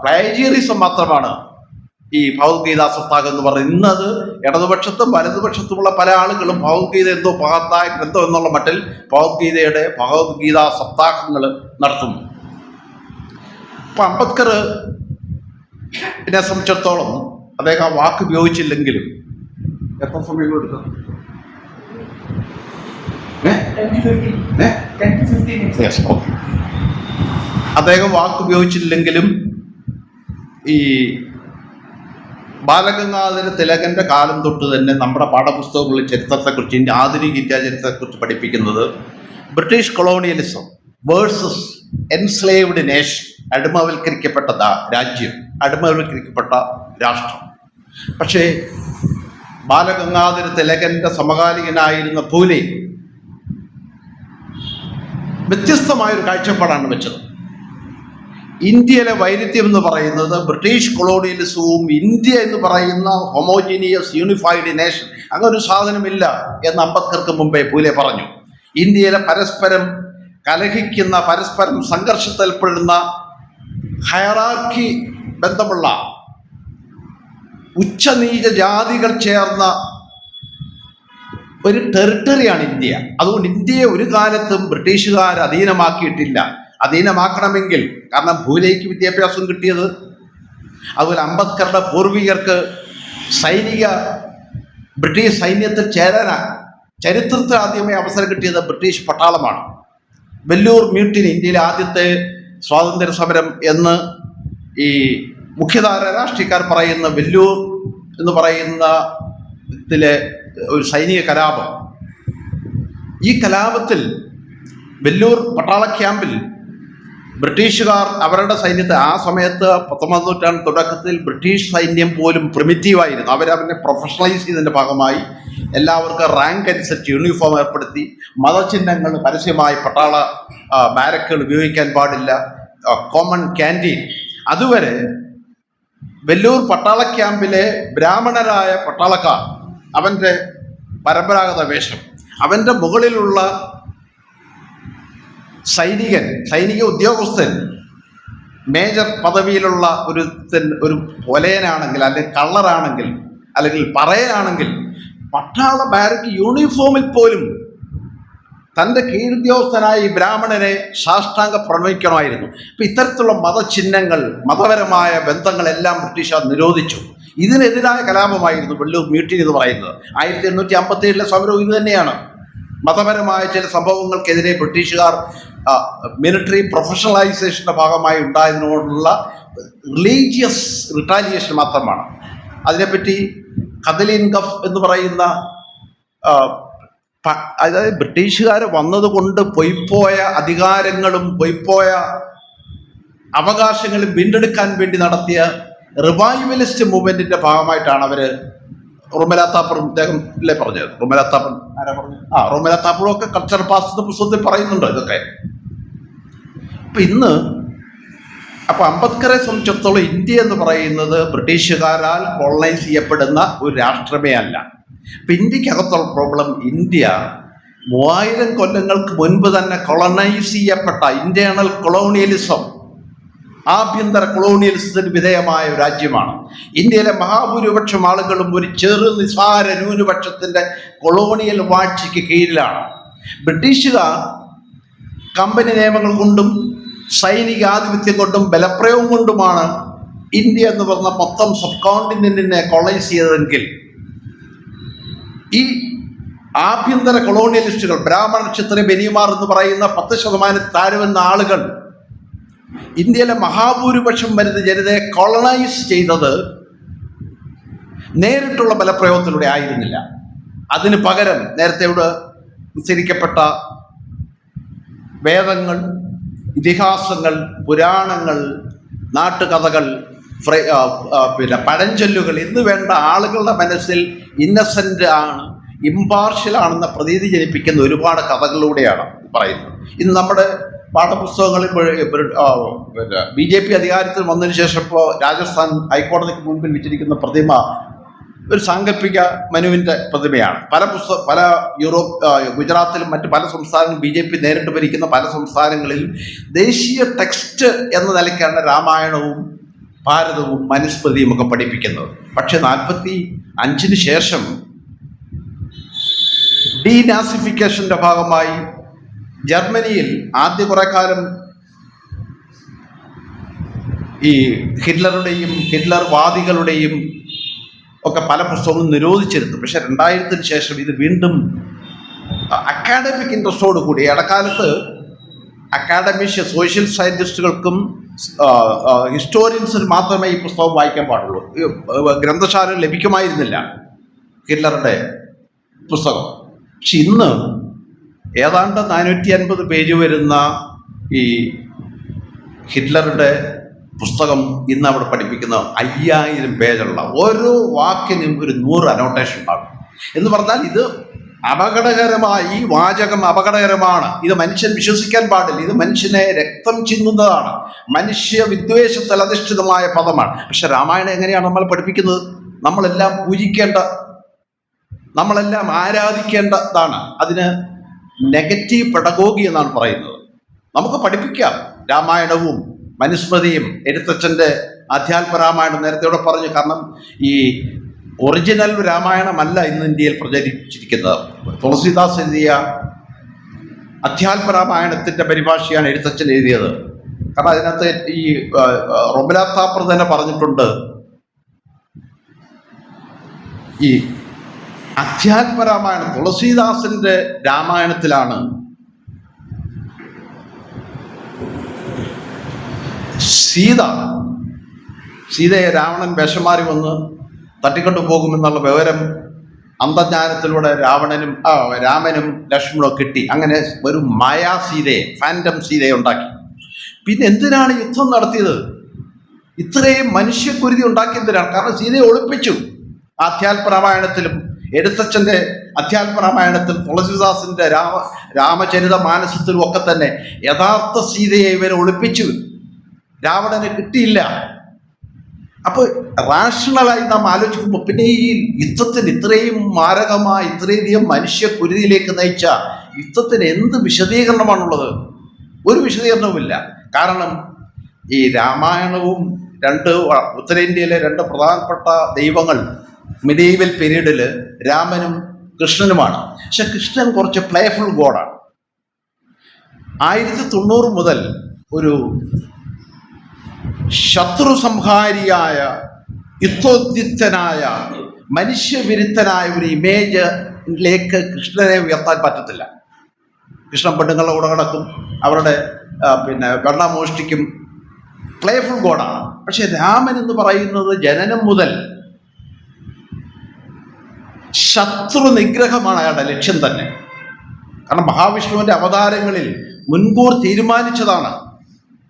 പ്ലേജിയറിസം മാത്രമാണ് ഈ ഭഗവത്ഗീത സപ്താഹം എന്ന് പറയുന്നത്. ഇന്നത് ഇടതുപക്ഷത്തും വലതുപക്ഷത്തുമുള്ള പല ആളുകളും ഭഗവത്ഗീത എന്തോ മഹത്തായ ഗ്രന്ഥം എന്നുള്ള മട്ടിൽ ഭഗവത്ഗീത സപ്താഹങ്ങൾ നടത്തുന്നു. ഇപ്പം അംബേദ്കറിനെ സംബന്ധിച്ചിടത്തോളം അദ്ദേഹം ആ വാക്ക് ഉപയോഗിച്ചില്ലെങ്കിലും എത്ര സമയം എടുക്കും? അദ്ദേഹം വാക്ക് ഉപയോഗിച്ചില്ലെങ്കിലും ഈ ബാലഗംഗാധര തിലകന്റെ കാലം തൊട്ട് തന്നെ നമ്മുടെ പാഠപുസ്തകങ്ങളിൽ ചരിത്രത്തെക്കുറിച്ച്, ഇന്ത്യ ആധുനിക ഇന്ത്യ ചരിത്രത്തെക്കുറിച്ച് പഠിപ്പിക്കുന്നത് British colonialism versus enslaved nation, അടിമവൽക്കരിക്കപ്പെട്ട രാജ്യം, അടിമവൽക്കരിക്കപ്പെട്ട രാഷ്ട്രം. പക്ഷേ ബാലഗംഗാധര തിലകന്റെ സമകാലികനായിരുന്ന ഫൂലെ വ്യത്യസ്തമായൊരു കാഴ്ചപ്പാടാണ് വെച്ചത്. ഇന്ത്യയിലെ വൈരുദ്ധ്യം എന്ന് പറയുന്നത് ബ്രിട്ടീഷ് കൊളോണിയലിസവും ഇന്ത്യ എന്ന് പറയുന്ന ഹോമോജീനിയസ് യൂണിഫൈഡ് നേഷൻ, അങ്ങനൊരു സാധനമില്ല എന്ന് അംബേദ്കർക്ക് മുമ്പേ ഫൂലെ പറഞ്ഞു. ഇന്ത്യയിലെ പരസ്പരം കലഹിക്കുന്ന, പരസ്പരം സംഘർഷത്തിൽപ്പെടുന്ന, ഹയറാർക്കി ബന്ധമുള്ള ഉച്ചനീച ജാതികൾ ചേർന്ന ഒരു ടെറിട്ടറിയാണ് ഇന്ത്യ. അതുകൊണ്ട് ഇന്ത്യയെ ഒരു കാലത്തും ബ്രിട്ടീഷുകാർ അധീനമാക്കിയിട്ടില്ല. അധീനമാക്കണമെങ്കിൽ, കാരണം ഭൂലേക്ക് വിദ്യാഭ്യാസം കിട്ടിയത്, അതുപോലെ അംബേദ്കറുടെ പൂർവികർക്ക് ബ്രിട്ടീഷ് സൈന്യത്തിൽ ചേരാനാണ് ചരിത്രത്തിൽ ആദ്യമായി അവസരം കിട്ടിയത് ബ്രിട്ടീഷ് പട്ടാളമാണ്. വെല്ലൂർ മ്യൂട്ടിനി, ഇന്ത്യയിലെ ആദ്യത്തെ സ്വാതന്ത്ര്യ സമരം എന്ന് ഈ മുഖ്യധാര രാഷ്ട്രീയക്കാർ പറയുന്ന വെല്ലൂർ എന്ന് പറയുന്ന ഇതിലെ ഒരു സൈനിക കലാപം. ഈ കലാപത്തിൽ വെല്ലൂർ പട്ടാള ക്യാമ്പിൽ ബ്രിട്ടീഷുകാർ അവരുടെ സൈന്യത്തെ ആ സമയത്ത് 19ാം നൂറ്റാണ്ട് തുടക്കത്തിൽ ബ്രിട്ടീഷ് സൈന്യം പോലും പ്രിമിറ്റീവായിരുന്നു. അവരവരെ പ്രൊഫഷണലൈസ് ചെയ്തതിൻ്റെ ഭാഗമായി എല്ലാവർക്കും റാങ്ക് അനുസരിച്ച് യൂണിഫോം ഏർപ്പെടുത്തി, മതചിഹ്നങ്ങൾ പരസ്യമായി പട്ടാള ബാരക്കുകൾ ഉപയോഗിക്കാൻ പാടില്ല, കോമൺ ക്യാൻറ്റീൻ. അതുവരെ വെല്ലൂർ പട്ടാള ക്യാമ്പിലെ ബ്രാഹ്മണരായ പട്ടാളക്കാർ അവൻ്റെ പരമ്പരാഗത വേഷം, അവൻ്റെ മുകളിലുള്ള സൈനിക ഉദ്യോഗസ്ഥൻ മേജർ പദവിയിലുള്ള ഒരു പൊലയനാണെങ്കിൽ, അല്ലെങ്കിൽ കള്ളറാണെങ്കിൽ, അല്ലെങ്കിൽ പറയനാണെങ്കിൽ പട്ടാള ബാരക്ക് യൂണിഫോമിൽ പോലും തൻ്റെ കീഴുദ്യോഗസ്ഥനായി ബ്രാഹ്മണനെ സാഷ്ടാംഗ പ്രണയിക്കണമായിരുന്നു. അപ്പം ഇത്തരത്തിലുള്ള മതചിഹ്നങ്ങൾ, മതപരമായ ബന്ധങ്ങളെല്ലാം ബ്രിട്ടീഷുകാർ നിരോധിച്ചു. ഇതിനെതിരായ കലാപമായിരുന്നു വെള്ളൂർ മ്യൂട്ടിനി എന്ന് പറയുന്നത്. 1857 സമരവും ഇത് തന്നെയാണ്. മതപരമായ ചില സംഭവങ്ങൾക്കെതിരെ ബ്രിട്ടീഷുകാർ മിലിറ്ററി പ്രൊഫഷണലൈസേഷൻ്റെ ഭാഗമായി ഉണ്ടായതിനോടുള്ള റിലീജിയസ് റിട്ടാലിയേഷൻ മാത്രമാണ്. അതിനെപ്പറ്റി കദലീൻ ഗഫ് എന്ന് പറയുന്ന, അതായത് ബ്രിട്ടീഷുകാർ വന്നതുകൊണ്ട് പൊയ്പോയ അധികാരങ്ങളും പൊയ്പോയ അവകാശങ്ങളും വീണ്ടെടുക്കാൻ വേണ്ടി നടത്തിയ റിവൈവലിസ്റ്റ് മൂവ്മെൻറ്റിൻ്റെ ഭാഗമായിട്ടാണ് അവർ റൊമേല താപ്പറും അദ്ദേഹം അല്ലേ പറഞ്ഞത്. റൊമേല താപ്പർ ആരാ പറഞ്ഞു? റൊമേല താപ്പറും ഒക്കെ കൾച്ചർ പാസ്റ്റ് പുസ്തകത്തിൽ പറയുന്നുണ്ട് ഇതൊക്കെ. അപ്പം അംബേദ്കറെ സംബന്ധിച്ചിടത്തോളം ഇന്ത്യ എന്ന് പറയുന്നത് ബ്രിട്ടീഷുകാരാൽ കോളനൈസ് ചെയ്യപ്പെടുന്ന ഒരു രാഷ്ട്രമേ അല്ല. അപ്പം ഇന്ത്യക്കകത്തുള്ള പ്രോബ്ലം, ഇന്ത്യ 3000 കൊല്ലങ്ങൾക്ക് മുൻപ് തന്നെ കൊളനൈസ് ചെയ്യപ്പെട്ട ഇന്റേണൽ കൊളോണിയലിസം, ആഭ്യന്തര കൊളോണിയലിസത്തിന് വിധേയമായ ഒരു രാജ്യമാണ്. ഇന്ത്യയിലെ മഹാഭൂരിപക്ഷം ആളുകളും ഒരു നിസ്സാര ന്യൂനപക്ഷത്തിൻ്റെ കൊളോണിയൽ വാഴ്ചയ്ക്ക് കീഴിലാണ്. ബ്രിട്ടീഷുകാർ കമ്പനി നിയമങ്ങൾ കൊണ്ടും സൈനിക ആധിപത്യം കൊണ്ടും ബലപ്രയോഗം കൊണ്ടുമാണ് ഇന്ത്യ എന്ന് പറഞ്ഞ മൊത്തം സബ് കോണ്ടിനെന്റിനെ കൊളനൈസ് ചെയ്തതെങ്കിൽ, ഈ ആഭ്യന്തര കൊളോണിയലിസ്റ്റുകൾ, ബ്രാഹ്മണ ക്ഷത്രിയ ബനിയമാർ എന്ന് പറയുന്ന 10% താഴെവന്ന ആളുകൾ ഇന്ത്യയിലെ മഹാഭൂരിപക്ഷം വരുന്ന ജനതയെ കൊളനൈസ് ചെയ്തത് നേരിട്ടുള്ള ബലപ്രയോഗത്തിലൂടെ ആയിരുന്നില്ല. അതിന് പകരം നേരത്തെ ഇവിടെ ഉച്ചരിക്കപ്പെട്ട വേദങ്ങൾ, ഇതിഹാസങ്ങൾ, പുരാണങ്ങൾ, നാട്ടുകഥകൾ, പിന്നെ പഴഞ്ചൊല്ലുകൾ എന്ന് വേണ്ട ആളുകളുടെ മനസ്സിൽ ഇന്നസെൻ്റ് ആണ്, ഇമ്പാർഷ്യൽ ആണെന്ന പ്രതീതി ജനിപ്പിക്കുന്ന ഒരുപാട് കഥകളിലൂടെയാണ് പറയുന്നത്. ഇന്ന് നമ്മുടെ പാഠപുസ്തകങ്ങളിൽ പിന്നെ BJP അധികാരത്തിൽ വന്നതിന് ശേഷം ഇപ്പോൾ രാജസ്ഥാൻ ഹൈക്കോടതിക്ക് മുൻപിൽ വെച്ചിരിക്കുന്ന പ്രതിമ ഒരു സാങ്കല്പിക മനുവിൻ്റെ പ്രതിമയാണ്. പല ഗുജറാത്തിലും മറ്റ് പല സംസ്ഥാനങ്ങളും BJP നേരിട്ട് ഭരിക്കുന്ന പല സംസ്ഥാനങ്ങളിലും ദേശീയ ടെക്സ്റ്റ് എന്ന നിലയ്ക്കാണ് രാമായണവും ഭാരതവും മനുസ്മൃതിയും ഒക്കെ പഠിപ്പിക്കുന്നത്. പക്ഷെ 45-ന് ശേഷം ഡീനാസിഫിക്കേഷൻ്റെ ഭാഗമായി ജർമ്മനിയിൽ ആദ്യ കുറെ കാലം ഈ ഹിറ്റ്ലറുടെയും ഹിറ്റ്ലർവാദികളുടെയും ഒക്കെ പല പുസ്തകങ്ങളും നിരോധിച്ചിരുന്നു. പക്ഷെ 2000-ന് ശേഷം ഇത് വീണ്ടും അക്കാഡമിക് ഇൻട്രസ്റ്റോട് കൂടി, ഇടക്കാലത്ത് സോഷ്യൽ സയൻറ്റിസ്റ്റുകൾക്കും ഹിസ്റ്റോറിയൻസിന് മാത്രമേ ഈ പുസ്തകം വായിക്കാൻ പാടുള്ളൂ. ഗ്രന്ഥശാല ലഭിക്കുമായിരുന്നില്ല ഹിറ്റ്ലറുടെ പുസ്തകം. പക്ഷെ ഇന്ന് ഏതാണ്ട് 450 പേജ് വരുന്ന ഈ ഹിറ്റ്ലറുടെ പുസ്തകം ഇന്ന് അവിടെ പഠിപ്പിക്കുന്ന 5000 പേജുള്ള ഓരോ വാക്കിനും ഒരു 100 അനോട്ടേഷൻ ഉണ്ടാകും. എന്ന് പറഞ്ഞാൽ ഇത് അപകടകരമായി, ഈ വാചകം അപകടകരമാണ്, ഇത് മനുഷ്യൻ വിശ്വസിക്കാൻ പാടില്ല, ഇത് മനുഷ്യനെ രക്തം ചിന്തുന്നതാണ്, മനുഷ്യ വിദ്വേഷത്തിൽ അധിഷ്ഠിതമായ പദമാണ്. പക്ഷെ രാമായണം എങ്ങനെയാണ് നമ്മൾ പഠിപ്പിക്കുന്നത്? നമ്മളെല്ലാം പൂജിക്കേണ്ട, നമ്മളെല്ലാം ആരാധിക്കേണ്ടതാണ്. അതിന് നെഗറ്റീവ് പെഡഗോഗി എന്നാണ് പറയുന്നത്. നമുക്ക് പഠിപ്പിക്കാം രാമായണവും മനുസ്മൃതിയും. എഴുത്തച്ഛൻ്റെ അധ്യാത്മരാമായണം നേരത്തെ ഇവിടെ പറഞ്ഞു. കാരണം ഈ ഒറിജിനൽ രാമായണമല്ല ഇന്ന് ഇന്ത്യയിൽ പ്രചരിച്ചിരിക്കുന്നത്. തുളസീദാസ് എഴുതിയ അധ്യാത്മരാമായണത്തിൻ്റെ പരിഭാഷയാണ് എഴുത്തച്ഛൻ എഴുതിയത്. കാരണം അതിനകത്ത് ഈ റൊമേല താപ്പർ തന്നെ പറഞ്ഞിട്ടുണ്ട്, ഈ അധ്യാത്മരാമായണം തുളസീദാസിൻ്റെ രാമായണത്തിലാണ് സീതയെ രാവണൻ വേഷമാറി വന്ന് തട്ടിക്കൊണ്ടു പോകുമെന്നുള്ള വിവരം അന്തർജ്ഞാനത്തിലൂടെ രാമനും ലക്ഷ്മണനും കിട്ടി. അങ്ങനെ ഒരു മായാ സീതയെ, ഫാൻറ്റം സീതയെ ഉണ്ടാക്കി. പിന്നെ എന്തിനാണ് യുദ്ധം നടത്തിയത്? ഇത്രയും മനുഷ്യക്കുരുതി ഉണ്ടാക്കിയതിനാണ്. കാരണം സീതയെ ഒളിപ്പിച്ചു. ആധ്യാത്മരാമായണത്തിലും എഴുത്തച്ഛൻ്റെ അധ്യാത്മരാമായണത്തിലും തുളസിദാസിൻ്റെ രാമചരിത മാനസത്തിലും ഒക്കെ തന്നെ യഥാർത്ഥ സീതയെ ഇവരെ ഒളിപ്പിച്ചു. രാവണന് കിട്ടിയില്ല. അപ്പോൾ റാഷണലായി നാം ആലോചിക്കുമ്പോൾ പിന്നെ ഈ യുദ്ധത്തിന് ഇത്രയും മാരകമായ ഇത്രയധികം മനുഷ്യക്കുരുതിയിലേക്ക് നയിച്ച യുദ്ധത്തിന് എന്ത് വിശദീകരണമാണുള്ളത്? ഒരു വിശദീകരണവുമില്ല. കാരണം ഈ രാമായണവും ഉത്തരേന്ത്യയിലെ രണ്ട് പ്രധാനപ്പെട്ട ദൈവങ്ങൾ മിഡീവൽ പീരീഡിൽ രാമനും കൃഷ്ണനുമാണ്. പക്ഷെ കൃഷ്ണൻ കുറച്ച് പ്ലേഫുൾ ഗോഡാണ്. 1090 മുതൽ ഒരു ശത്രു സംഹാരിയായ യുദ്ധോദ്യുക്തനായ മനുഷ്യവിരുദ്ധനായ ഒരു ഇമേജിലേക്ക് കൃഷ്ണനെ ഉയർത്താൻ പറ്റത്തില്ല. കൃഷ്ണൻ പെണ്ണുങ്ങളുടെ കൂടെ കിടക്കും, അവരുടെ വെണ്ണ മോഷ്ടിക്കും, പ്ലേഫുൾ ഗോഡാണ്. പക്ഷെ രാമൻ എന്ന് പറയുന്നത് ജനനം മുതൽ ശത്രു നിഗ്രഹമാണ് അയാളുടെ ലക്ഷ്യം തന്നെ. കാരണം മഹാവിഷ്ണുവിൻ്റെ അവതാരങ്ങളിൽ മുൻകൂർ തീരുമാനിച്ചതാണ്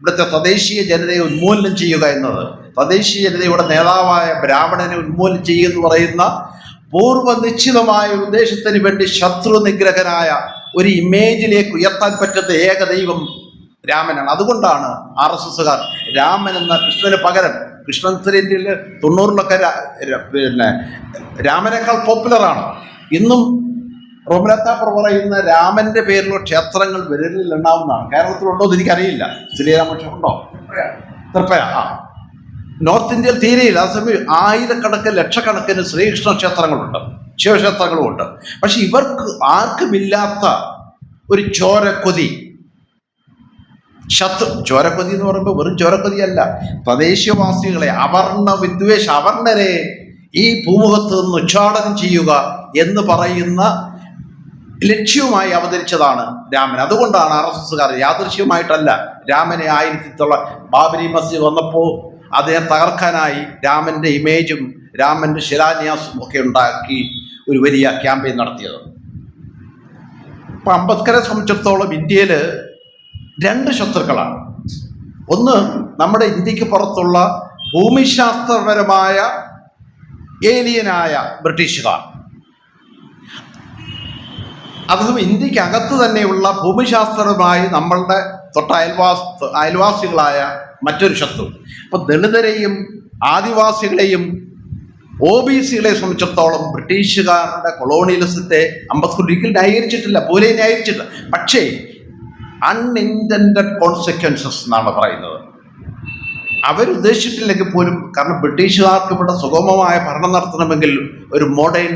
ഇവിടുത്തെ തദ്ദേശീയ ജനതയെ ഉന്മൂലനം ചെയ്യുക എന്നത്. തദ്ദേശീയ ജനതയുടെ നേതാവായ ബ്രാഹ്മണനെ ഉന്മൂലനം ചെയ്യുക എന്ന് പറയുന്ന പൂർവ്വ നിശ്ചിതമായ ഉദ്ദേശത്തിന് വേണ്ടി ശത്രു നിഗ്രഹനായ ഒരു ഇമേജിലേക്ക് ഉയർത്താൻ പറ്റുന്ന ഏക ദൈവം രാമനാണ്. അതുകൊണ്ടാണ് RSSകാർ രാമൻ എന്ന കൃഷ്ണന് പകരം, കൃഷ്ണൻ ഉത്തരേന്ത്യയിൽ 90-ലൊക്കെ രാമനേക്കാൾ പോപ്പുലറാണ്. ഇന്നും റോമനാഥാപ്പർ പറയുന്ന രാമന്റെ പേരിലുള്ള ക്ഷേത്രങ്ങൾ വിരലിൽ എണ്ണാവുന്നതാണ്. കേരളത്തിലുണ്ടോ എന്ന് എനിക്കറിയില്ല. ശ്രീരാമക്ഷേത്രം ഉണ്ടോ? തൃപ്പയ. നോർത്ത് ഇന്ത്യയിൽ തീരെയില്ല. അതേസമയം ആയിരക്കണക്കിന് ലക്ഷക്കണക്കിന് ശ്രീകൃഷ്ണ ക്ഷേത്രങ്ങളുണ്ട്, ശിവക്ഷേത്രങ്ങളുമുണ്ട്. പക്ഷെ ഇവർക്ക് ആർക്കുമില്ലാത്ത ഒരു ചോരക്കൊതി, ചോരക്കൊതി എന്ന് പറയുമ്പോൾ വെറും ചോരക്കൊതിയല്ല, പ്രദേശവാസികളെ അവർണരെ ഈ ഭൂമുഖത്ത് നിന്ന് ഉച്ചാടനം ചെയ്യുക എന്ന് പറയുന്ന ലക്ഷ്യവുമായി അവതരിച്ചതാണ് രാമൻ. അതുകൊണ്ടാണ് RSSകാർ യാദൃശ്യമായിട്ടല്ല രാമനെ 1900 ബാബരി മസ്ജിദ് വന്നപ്പോൾ അദ്ദേഹം തകർക്കാനായി രാമൻ്റെ ഇമേജും രാമൻ്റെ ശിലാന്യാസവും ഒക്കെ ഉണ്ടാക്കി ഒരു വലിയ ക്യാമ്പയിൻ നടത്തിയത്. ഇപ്പം അംബേദ്കറെ സംബന്ധിച്ചിടത്തോളം ഇന്ത്യയിൽ 2 ശത്രുക്കളാണ്. ഒന്ന് നമ്മുടെ ഇന്ത്യക്ക് പുറത്തുള്ള ഭൂമിശാസ്ത്രപരമായ ഏലിയനായ ബ്രിട്ടീഷുകാർ. അതും ഇന്ത്യക്കകത്ത് തന്നെയുള്ള ഭൂമിശാസ്ത്രപരമായി നമ്മളുടെ അയൽവാസികളായ മറ്റൊരു ശത്രു. അപ്പോൾ ദളിതരെയും ആദിവാസികളെയും OBCകളെ സംബന്ധിച്ചിടത്തോളം ബ്രിട്ടീഷുകാരുടെ കൊളോണിയലിസത്തെ അംബേദ്കർ ഒരിക്കലും ന്യായീകരിച്ചിട്ടില്ല, പോലെ ന്യായീകരിച്ചിട്ടില്ല. പക്ഷേ അൺഇൻറ്റൻഡഡ് കോൺസിക്വൻസസ് എന്നാണ് പറയുന്നത്. അവരുദ്ദേശിച്ചിട്ടില്ലെങ്കിൽ പോലും, കാരണം ബ്രിട്ടീഷുകാർക്ക് ഇവിടെ സുഗമമായ ഭരണം നടത്തണമെങ്കിൽ ഒരു മോഡേൺ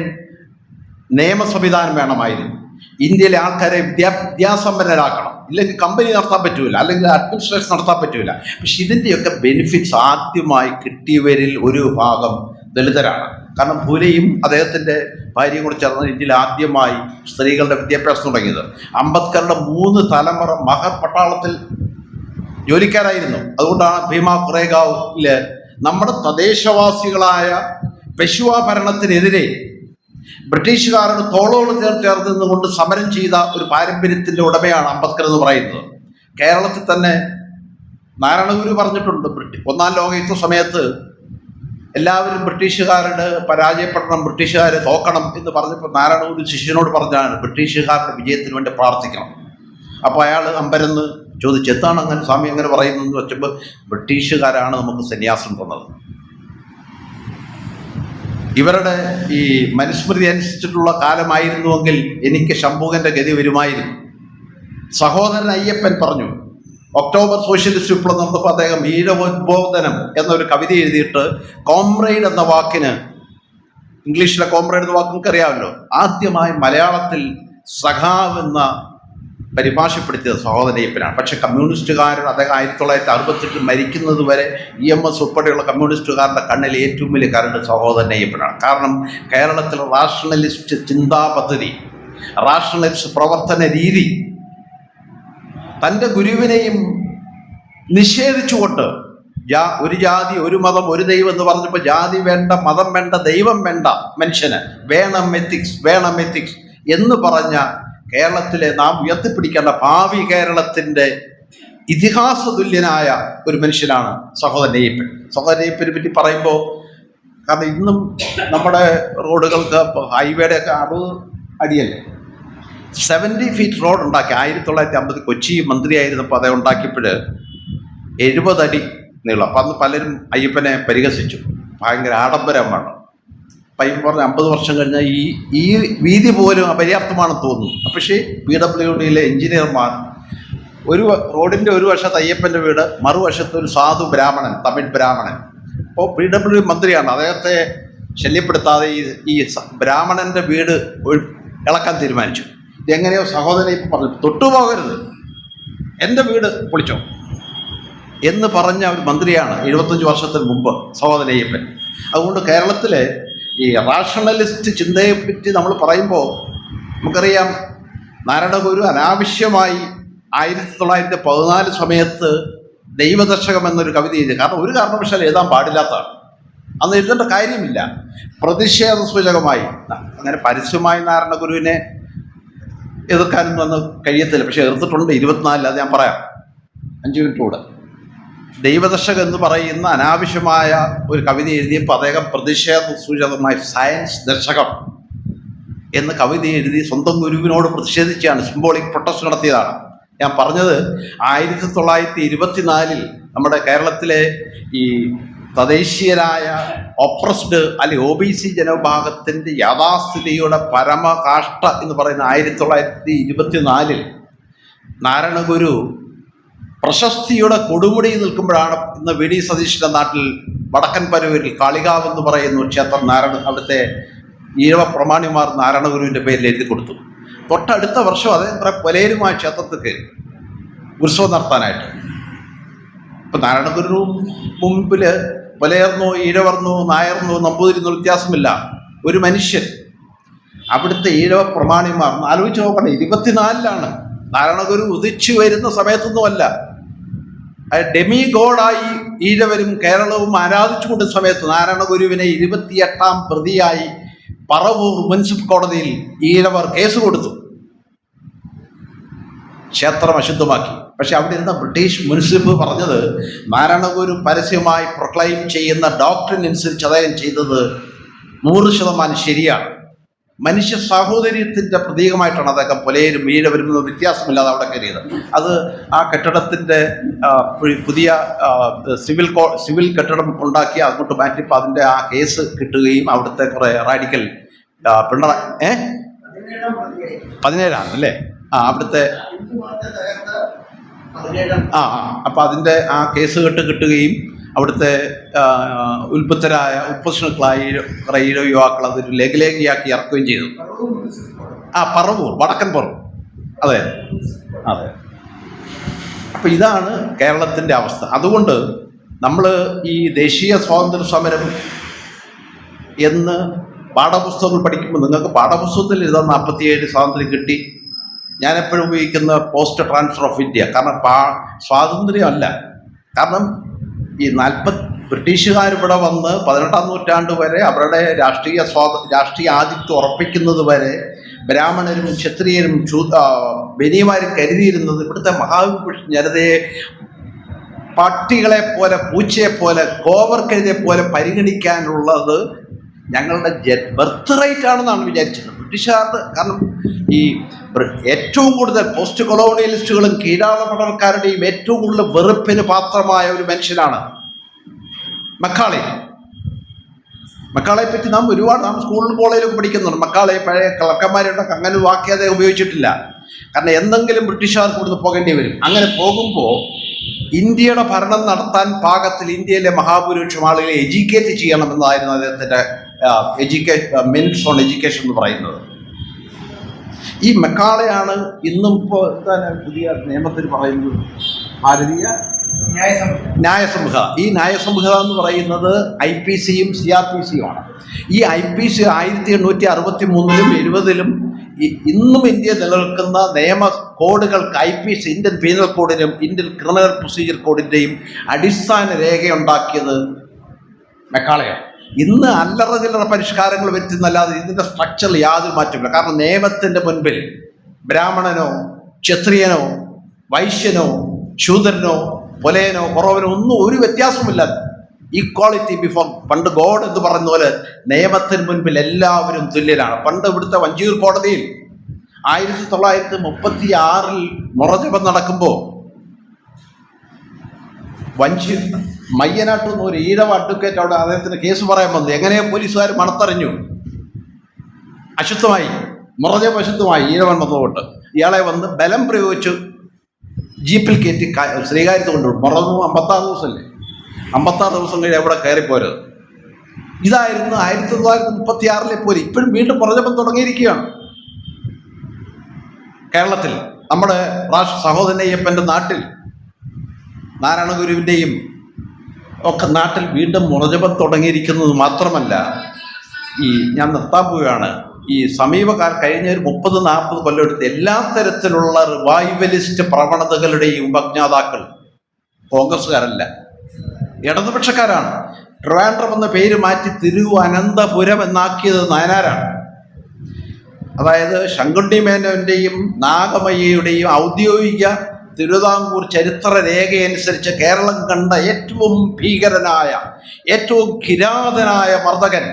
നിയമ സംവിധാനം വേണമായിരുന്നു. ഇന്ത്യയിലെ ആൾക്കാരെ വിദ്യാസമ്പന്നരാക്കണം, ഇല്ലെങ്കിൽ കമ്പനി നടത്താൻ പറ്റൂല, അല്ലെങ്കിൽ അഡ്മിനിസ്ട്രേഷൻ നടത്താൻ പറ്റൂല. പക്ഷെ ഇതിൻ്റെയൊക്കെ ബെനിഫിറ്റ്സ് ആദ്യമായി കിട്ടിയവരിൽ ഒരു ഭാഗം ദളിതരാണ്. കാരണം പൂലെയും അദ്ദേഹത്തിൻ്റെ ഭാര്യയും കൂടി ചേർന്ന് ഇന്ത്യയിൽ ആദ്യമായി സ്ത്രീകളുടെ വിദ്യാഭ്യാസം തുടങ്ങിയത്. അംബേദ്കറുടെ 3 തലമുറ മഹർ പട്ടാളത്തിൽ ജോലിക്കാരായിരുന്നു. അതുകൊണ്ടാണ് ഭീമാ കൊറേഗാവിൽ നമ്മുടെ തദ്ദേശവാസികളായ പെഷ്വാ ഭരണത്തിനെതിരെ ബ്രിട്ടീഷുകാരോട് തോളോട് ചേർന്ന് നിന്നുകൊണ്ട് സമരം ചെയ്ത ഒരു പാരമ്പര്യത്തിൻ്റെ ഉടമയാണ് അംബേദ്കർ എന്ന് പറയുന്നത്. കേരളത്തിൽ തന്നെ നാരായണഗുരു പറഞ്ഞിട്ടുണ്ട്, 1-ാം ലോകയുദ്ധ സമയത്ത് എല്ലാവരും ബ്രിട്ടീഷുകാരുടെ പരാജയപ്പെടണം, ബ്രിട്ടീഷുകാരെ തോക്കണം എന്ന് പറഞ്ഞപ്പോൾ നാരായണഗുരു ശിഷ്യനോട് പറഞ്ഞാണ് ബ്രിട്ടീഷുകാരുടെ വിജയത്തിന് വേണ്ടി പ്രാർത്ഥിക്കണം. അപ്പോൾ അയാൾ അമ്പരന്ന് ചോദിച്ചു, എന്താണ് അങ്ങനെ സ്വാമി അങ്ങനെ പറയുന്നതെന്ന് വെച്ചപ്പോൾ ബ്രിട്ടീഷുകാരാണ് നമുക്ക് സന്യാസം തന്നത്. ഇവരുടെ ഈ മനുസ്മൃതി അനുസരിച്ചിട്ടുള്ള കാലമായിരുന്നുവെങ്കിൽ എനിക്ക് ശംഭുകൻ്റെ ഗതി വരുമായിരുന്നു. സഹോദരൻ അയ്യപ്പൻ പറഞ്ഞു, ഒക്ടോബർ സോഷ്യലിസ്റ്റ് വിപ്ലവം നടന്നപ്പോൾ അദ്ദേഹം വീരോദ്ബോധനം എന്നൊരു കവിത എഴുതിയിട്ട് കോമ്രേഡ് എന്ന വാക്കിന്, ഇംഗ്ലീഷിലെ കോമ്രേഡ് എന്ന വാക്ക് നിങ്ങൾക്ക് അറിയാമല്ലോ, ആദ്യമായി മലയാളത്തിൽ സഖാവ് എന്ന പരിഭാഷപ്പെടുത്തിയത് സഹോദരൻ അയ്യപ്പനാണ്. പക്ഷെ കമ്മ്യൂണിസ്റ്റുകാരൻ അദ്ദേഹം 1968 മരിക്കുന്നത് വരെ EMS ഉൾപ്പെടെയുള്ള കമ്മ്യൂണിസ്റ്റുകാരുടെ കണ്ണിൽ ഏറ്റവും വലിയ കരണ്ട് സഹോദരൻ അയ്യപ്പനാണ്. കാരണം കേരളത്തിൽ റാഷണലിസ്റ്റ് ചിന്താ പദ്ധതി, റാഷണലിസ്റ്റ് പ്രവർത്തന രീതി തൻ്റെ ഗുരുവിനെയും നിഷേധിച്ചുകൊണ്ട് ഒരു ജാതി ഒരു മതം ഒരു ദൈവം എന്ന് പറഞ്ഞപ്പോൾ ജാതി വേണ്ട, മതം വേണ്ട, ദൈവം വേണ്ട, മനുഷ്യന് വേണം എത്തിക്സ് എന്ന് പറഞ്ഞ കേരളത്തിലെ നാം ഉയർത്തിപ്പിടിക്കേണ്ട ഭാവി കേരളത്തിൻ്റെ ഇതിഹാസ തുല്യനായ ഒരു മനുഷ്യനാണ് സഹോദരൻ അയ്യപ്പൻ. സഹോദരൻ അയ്യപ്പനെ പറ്റി പറയുമ്പോൾ, കാരണം ഇന്നും നമ്മുടെ റോഡുകൾക്ക് ഹൈവേയുടെ ഒക്കെ 60 അടിയല്ലേ, 70 ഫീറ്റ് റോഡ് ഉണ്ടാക്കി. 1950 കൊച്ചി മന്ത്രിയായിരുന്നപ്പോൾ അതേ ഉണ്ടാക്കിയപ്പോൾ 70 അടി നീളം. അപ്പം അന്ന് പലരും അയ്യപ്പനെ പരിഹസിച്ചു, ഭയങ്കര ആഡംബരമാണ്. അപ്പം പറഞ്ഞ 50 വർഷം കഴിഞ്ഞാൽ ഈ വീതി പോലും അപര്യാപ്തമാണെന്ന് തോന്നുന്നു. പക്ഷേ PWDയിലെ എഞ്ചിനീയർമാർ ഒരു റോഡിൻ്റെ ഒരു വശത്ത് അയ്യപ്പൻ്റെ വീട്, മറുവശത്ത് ഒരു സാധു ബ്രാഹ്മണൻ, തമിഴ് ബ്രാഹ്മണൻ. അപ്പോൾ PWD മന്ത്രിയാണ്, അദ്ദേഹത്തെ ശല്യപ്പെടുത്താതെ ഈ ബ്രാഹ്മണൻ്റെ വീട് ഇളക്കാൻ തീരുമാനിച്ചു. ഇതെങ്ങനെയോ സഹോദരൻ ഇപ്പം പറഞ്ഞു, തൊട്ടുപോകരുത്, എൻ്റെ വീട് പൊളിച്ചോ എന്ന് പറഞ്ഞ ഒരു മന്ത്രിയാണ് 75 വർഷത്തിന് മുമ്പ് സഹോദരൻ അയ്യപ്പൻ. അതുകൊണ്ട് കേരളത്തിലെ ഈ റാഷണലിസ്റ്റ് ചിന്തയെപ്പറ്റി നമ്മൾ പറയുമ്പോൾ നമുക്കറിയാം, നാരായണഗുരു അനാവശ്യമായി 1914 സമയത്ത് ദൈവദർശകം എന്നൊരു കവിത എഴുതി. കാരണം ഒരു കാരണവശാൽ എഴുതാൻ പാടില്ലാത്തതാണ്, അന്ന് എഴുതേണ്ട കാര്യമില്ല. പ്രതിഷേധ സൂചകമായി, അങ്ങനെ പരസ്യമായി നാരായണഗുരുവിനെ എതിർക്കാനൊന്നും അന്ന് കഴിയത്തില്ല, പക്ഷെ എതിർത്തിട്ടുണ്ട് 24. അത് ഞാൻ പറയാം 5 മിനിറ്റ് കൂടെ. ദൈവദർശകം എന്ന് പറയുന്ന അനാവശ്യമായ ഒരു കവിത എഴുതിയപ്പോൾ അദ്ദേഹം പ്രതിഷേധ സൂചകമായി സയൻസ് ദർശകം എന്ന് കവിത എഴുതി സ്വന്തം ഗുരുവിനോട് പ്രതിഷേധിച്ചാണ്, സിംബോളിക് പ്രൊട്ടസ്റ്റ് നടത്തിയതാണ്. ഞാൻ പറഞ്ഞത് 1924 നമ്മുടെ കേരളത്തിലെ ഈ തദ്ദേശീയരായ ഒപ്രസ്ഡ് അല്ലെങ്കിൽ OBC ജനവിഭാഗത്തിൻ്റെ യാഥാസ്ഥിതിയുടെ പരമകാഷ്ഠ എന്ന് പറയുന്ന 1924 നാരായണഗുരു പ്രശസ്തിയുടെ കൊടുമുടിയിൽ നിൽക്കുമ്പോഴാണ് ഇന്ന് VD സതീശൻ്റെ നാട്ടിൽ വടക്കൻ പരവൂരിൽ കാളികാവ് എന്ന് പറയുന്ന ക്ഷേത്രം അവിടുത്തെ ഈഴവ പ്രമാണിമാർ നാരായണഗുരുവിൻ്റെ പേരിൽ എഴുതി കൊടുത്തു. തൊട്ടടുത്ത വർഷം അദ്ദേഹം കുറെ പുലയരുമായ ക്ഷേത്രത്തിൽ കയറി ഉത്സവം നടത്താനായിട്ട്. ഇപ്പം നാരായണഗുരു മുമ്പിൽ പുലയർന്നോ ഈഴവർന്നോ നായർന്നോ നമ്പൂതിരിന്നോ വ്യത്യാസമില്ല, ഒരു മനുഷ്യൻ. അവിടുത്തെ ഈഴവ പ്രമാണിമാർ ആലോചിച്ച് നോക്കണം, 24 നാരായണഗുരു ഉദിച്ചു വരുന്ന സമയത്തൊന്നുമല്ല. ഡെമി ഗോഡായി ഈഴവരും കേരളവും ആരാധിച്ചുകൊണ്ട സമയത്ത് നാരായണഗുരുവിനെ 28ാം പ്രതിയായി പറവൂർ മുനിസിപ്പൽ കോടതിയിൽ ഈഴവർ കേസ് കൊടുത്തു, ക്ഷേത്രം അശുദ്ധമാക്കി. പക്ഷെ അവിടെ ഇരുന്ന ബ്രിട്ടീഷ് മുനിസിപ്പൽ പറഞ്ഞത് നാരായണഗുരു പരസ്യമായി പ്രൊക്ലൈം ചെയ്യുന്ന ഡോക്ട്രിൻ അനുസരിച്ച് അദ്ദേഹം ചെയ്തത് 100% ശരിയാണ്. മനുഷ്യ സാഹോദര്യത്തിൻ്റെ പ്രതീകമായിട്ടാണ് അദ്ദേഹം പുലയരും ഈഴവരും വ്യത്യാസമില്ലാതെ അവിടെ കയറിയത്. അത് ആ കെട്ടിടത്തിൻ്റെ പുതിയ സിവിൽ കെട്ടിടം ഉണ്ടാക്കി അങ്ങോട്ട് മാറ്റിയപ്പോൾ അതിൻ്റെ ആ കേസ് കിട്ടുകയും അവിടുത്തെ കുറേ റാഡിക്കൽ പിണറായി 17 അല്ലേ അവിടുത്തെ അപ്പം അതിൻ്റെ ആ കേസ് കിട്ടുകയും അവിടുത്തെ ഉൽപ്പത്തരായ ഉപപ്രശ്നങ്ങളായ കുറേ ഈഴവ യുവാക്കൾ അതൊരു ലേഖലേഖയാക്കി ഇറക്കുകയും ചെയ്തു. പറവൂർ, വടക്കൻ പറവൂർ, അതെ അതെ. അപ്പം ഇതാണ് കേരളത്തിൻ്റെ അവസ്ഥ. അതുകൊണ്ട് നമ്മൾ ഈ ദേശീയ സ്വാതന്ത്ര്യ സമരം എന്ന് പാഠപുസ്തകങ്ങൾ പഠിക്കുമ്പോൾ നിങ്ങൾക്ക് പാഠപുസ്തകത്തിൽ എഴുതാൻ 47 സ്വാതന്ത്ര്യം കിട്ടി. ഞാനെപ്പോഴും ഉപയോഗിക്കുന്ന പോസ്റ്റ് ട്രാൻസ്ഫർ ഓഫ് ഇന്ത്യ. കാരണം സ്വാതന്ത്ര്യമല്ല, കാരണം ഈ ബ്രിട്ടീഷുകാർ ഇവിടെ വന്ന് 18ാം നൂറ്റാണ്ട് വരെ അവരുടെ രാഷ്ട്രീയ ആധിപത്യം ഉറപ്പിക്കുന്നത് വരെ ബ്രാഹ്മണരും ക്ഷത്രിയരും ബനിയന്മാരും കരുതിയിരുന്നത് ഇവിടുത്തെ മഹാവിഭൂഷൺ ജനതയെ പട്ടികളെ പോലെ, പൂച്ചയെ പോലെ, കോവർക്കഴുതിയെ പോലെ പരിഗണിക്കാനുള്ളത് ഞങ്ങളുടെ ബർത്ത് റൈറ്റ് ആണെന്നാണ് വിചാരിച്ചത് ബ്രിട്ടീഷുകാരുടെ. കാരണം ഈ ഏറ്റവും കൂടുതൽ പോസ്റ്റ് കൊളോണിയലിസ്റ്റുകളും കീഴാള പടർക്കാരുടെയും ഏറ്റവും കൂടുതൽ വെറുപ്പിന് പാത്രമായ ഒരു മനുഷ്യനാണ് മക്കാളെ പറ്റി നാം സ്കൂളിലും കോളേജിലൊക്കെ പഠിക്കുന്നുണ്ട്. മക്കാളെ പഴയ കളക്കന്മാരുണ്ടൊക്കെ അങ്ങനെ വാക്യം അദ്ദേഹം ഉപയോഗിച്ചിട്ടില്ല. കാരണം എന്തെങ്കിലും ബ്രിട്ടീഷുകാർക്ക് ഇവിടുന്ന് പോകേണ്ടി വരും. അങ്ങനെ പോകുമ്പോൾ ഇന്ത്യയുടെ ഭരണം നടത്താൻ പാകത്തിൽ ഇന്ത്യയിലെ മഹാഭൂരിപക്ഷം ആളുകളെ എഡ്യൂക്കേറ്റ് ചെയ്യണമെന്നായിരുന്നു അദ്ദേഹത്തിൻ്റെ മെൻസ് ഓൺ എഡ്യൂക്കേഷൻ എന്ന് പറയുന്നത്. ഈ മക്കാളെയാണ് ഇന്നും ഇപ്പോൾ പുതിയ നിയമത്തിൽ പറയുന്നത് ഭാരതീയ ന്യായസംഹിത. ഈ ന്യായസംഹിത എന്ന് പറയുന്നത് IPCയും CRPCയുമാണ്. ഈ IPC 1863-ലും 70-ലും ഇന്നും ഇന്ത്യ നിലനിൽക്കുന്ന നിയമ കോഡുകൾക്ക് IPC ഇന്ത്യൻ പീനൽ കോഡിനും ഇന്ത്യൻ ക്രിമിനൽ പ്രൊസീജിയർ കോഡിൻ്റെയും അടിസ്ഥാന രേഖയുണ്ടാക്കിയത് മക്കാളയാണ്. ഇന്ന് അല്ലറ ചില്ലറ പരിഷ്കാരങ്ങൾ വരുത്തുന്നല്ലാതെ ഇതിൻ്റെ സ്ട്രക്ചറിൽ യാതൊരു മാറ്റമില്ല. കാരണം നിയമത്തിൻ്റെ മുൻപിൽ ബ്രാഹ്മണനോ ക്ഷത്രിയനോ വൈശ്യനോ ശൂദ്രനോ പൊലയനോ കുറവനോ ഒന്നും ഒരു വ്യത്യാസമില്ല. ഈക്വാളിറ്റി ബിഫോർ, പണ്ട് ഗോഡ് എന്ന് പറയുന്ന പോലെ നിയമത്തിന് മുൻപിൽ എല്ലാവരും തുല്യരാണ്. പണ്ട് ഇവിടുത്തെ വഞ്ചിയൂർ കോടതിയിൽ 1936 മുറജപം നടക്കുമ്പോൾ മയ്യനാട്ടിൽ നിന്ന് ഒരു ഈഴവ അഡ്വക്കേറ്റ് അവിടെ അദ്ദേഹത്തിന് കേസ് പറയാൻ വന്നു. എങ്ങനെ പോലീസുകാർ മണത്തറിഞ്ഞു? അശുദ്ധമായി, മുറജപം അശുദ്ധമായി, ഈഴവൻ വന്നുകൊണ്ട് ഇയാളെ വന്ന് ബലം പ്രയോഗിച്ചു ജീപ്പിൽ കയറ്റി ശ്രീകാര്യത്ത് കൊണ്ടുപോകും. മുറജപം 56 ദിവസമല്ലേ, 56 ദിവസം കഴിഞ്ഞ് എവിടെ കയറിപ്പോരുത്. ഇതായിരുന്നു 1936 പോലെ. ഇപ്പോഴും വീണ്ടും മുറജപം തുടങ്ങിയിരിക്കുകയാണ് കേരളത്തിൽ. നമ്മുടെ സഹോദരൻ അയ്യപ്പൻ്റെ നാട്ടിൽ, നാരായണഗുരുവിൻ്റെയും ഒക്കെ നാട്ടിൽ വീണ്ടും മുറജപം തുടങ്ങിയിരിക്കുന്നത് മാത്രമല്ല, ഞാൻ നിർത്താൻ പോവുകയാണ്, ഈ കഴിഞ്ഞ ഒരു 30-40 കൊല്ലം എടുത്ത് എല്ലാ തരത്തിലുള്ള റിവൈവലിസ്റ്റ് പ്രവണതകളുടെയും ഉപജ്ഞാതാക്കൾ കോൺഗ്രസ്സുകാരല്ല, ഇടതുപക്ഷക്കാരാണ്. ട്രിവാൻഡ്രം എന്ന പേര് മാറ്റി തിരുവനന്തപുരം എന്നാക്കിയത് നായനാരാണ്. അതായത് ശങ്കുണ്ണി മേനോന്റെയും നാഗമയ്യയുടെയും ഔദ്യോഗിക തിരുവിതാംകൂർ ചരിത്ര രേഖയനുസരിച്ച് കേരളം കണ്ട ഏറ്റവും ഭീകരനായ, ഏറ്റവും കിരാതനായ മർദ്ദകൻ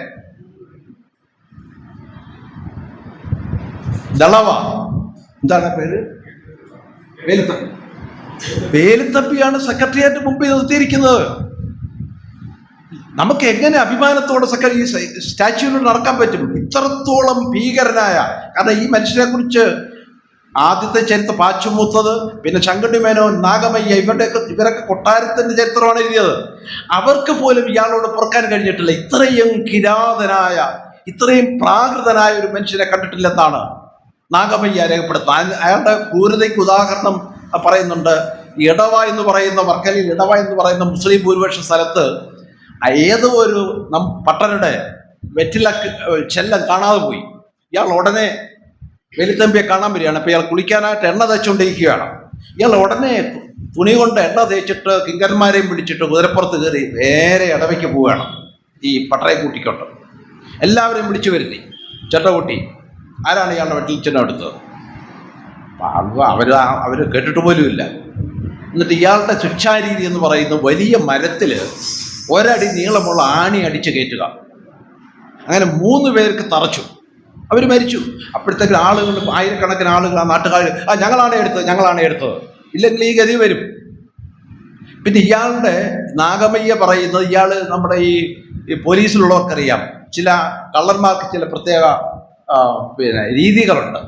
ദളവ, എന്താണ് പേര്, വേലുത്തമ്പിയാണ് സെക്രട്ടേറിയറ്റ് മുമ്പിൽ നിർത്തിയിരിക്കുന്നത്. നമുക്ക് എങ്ങനെ അഭിമാനത്തോടെ ഈ സ്റ്റാച്യൂവിൽ നടക്കാൻ പറ്റും? ഇത്രത്തോളം ഭീകരനായ, കാരണം ഈ മനുഷ്യനെ കുറിച്ച് ആദ്യത്തെ ചരിത്രം പാച്ചുമൂത്തത്, പിന്നെ ശങ്കുണ്ണി മേനോൻ, നാഗമയ്യ, ഇവരൊക്കെ കൊട്ടാരത്തിന്റെ ചരിത്രമാണ് എഴുതിയത്. അവർക്ക് പോലും ഇയാളോട് പൊറുക്കാൻ കഴിഞ്ഞിട്ടില്ല. ഇത്രയും കിരാതനായ, ഇത്രയും പ്രാകൃതനായ ഒരു മനുഷ്യനെ കണ്ടിട്ടില്ലെന്നാണ് നാഗമയ്യ രേഖപ്പെടുത്തുന്നത്. അയാളുടെ ക്രൂരതയ്ക്ക് ഉദാഹരണം പറയുന്നുണ്ട്. ഇടവ എന്ന് പറയുന്ന, വർക്കലയിൽ ഇടവ എന്ന് പറയുന്ന മുസ്ലിം ഭൂരിപക്ഷ സ്ഥലത്ത് ഏതോ ഒരു പട്ടരുടെ വെറ്റില ചെല്ലം കാണാതെ പോയി. ഇയാൾ ഉടനെ വേലുത്തമ്പിയെ കാണാൻ വരികയാണ്. അപ്പോൾ ഇയാൾ കുളിക്കാനായിട്ട് എണ്ണ തേച്ചുകൊണ്ടിരിക്കുകയാണ്. ഇയാൾ ഉടനെ തുണി കൊണ്ട് എണ്ണ തേച്ചിട്ട് കിങ്കന്മാരെയും പിടിച്ചിട്ട് കുതിരപ്പുറത്ത് കയറി നേരെ ഇടവയ്ക്ക് പോവുകയാണ്. ഈ പട്ടറയെ കൂട്ടിക്കൊണ്ട് എല്ലാവരെയും വിളിച്ചു വരുത്തി ചെട്ട കൂട്ടി. ആരാണ് ഇയാളുടെ വെട്ടിൽ ചെന്ന എടുത്തത്? അവർ കേട്ടിട്ട് പോലുമില്ല. എന്നിട്ട് ഇയാളുടെ ശിക്ഷാരീതി എന്ന് പറയുന്ന വലിയ മരത്തിൽ ഒരടി നീളമുള്ള ആണി അടിച്ച് കയറ്റുക. അങ്ങനെ 3 പേർക്ക് തറച്ചു, അവർ മരിച്ചു. അപ്പോഴത്തേക്ക് ആളുകൾ, ആയിരക്കണക്കിന് ആളുകൾ, ആ നാട്ടുകാർ, ഞങ്ങളാണ് എടുത്തത്, ഇല്ലെങ്കിൽ ഈ ഗതി വരും. പിന്നെ ഇയാളുടെ നാഗമയ്യ പറയുന്നത്, ഇയാൾ നമ്മുടെ ഈ പോലീസിലുള്ളവർക്കറിയാം, ചില കള്ളന്മാർക്ക് ചില പ്രത്യേക രീതികളുണ്ട്,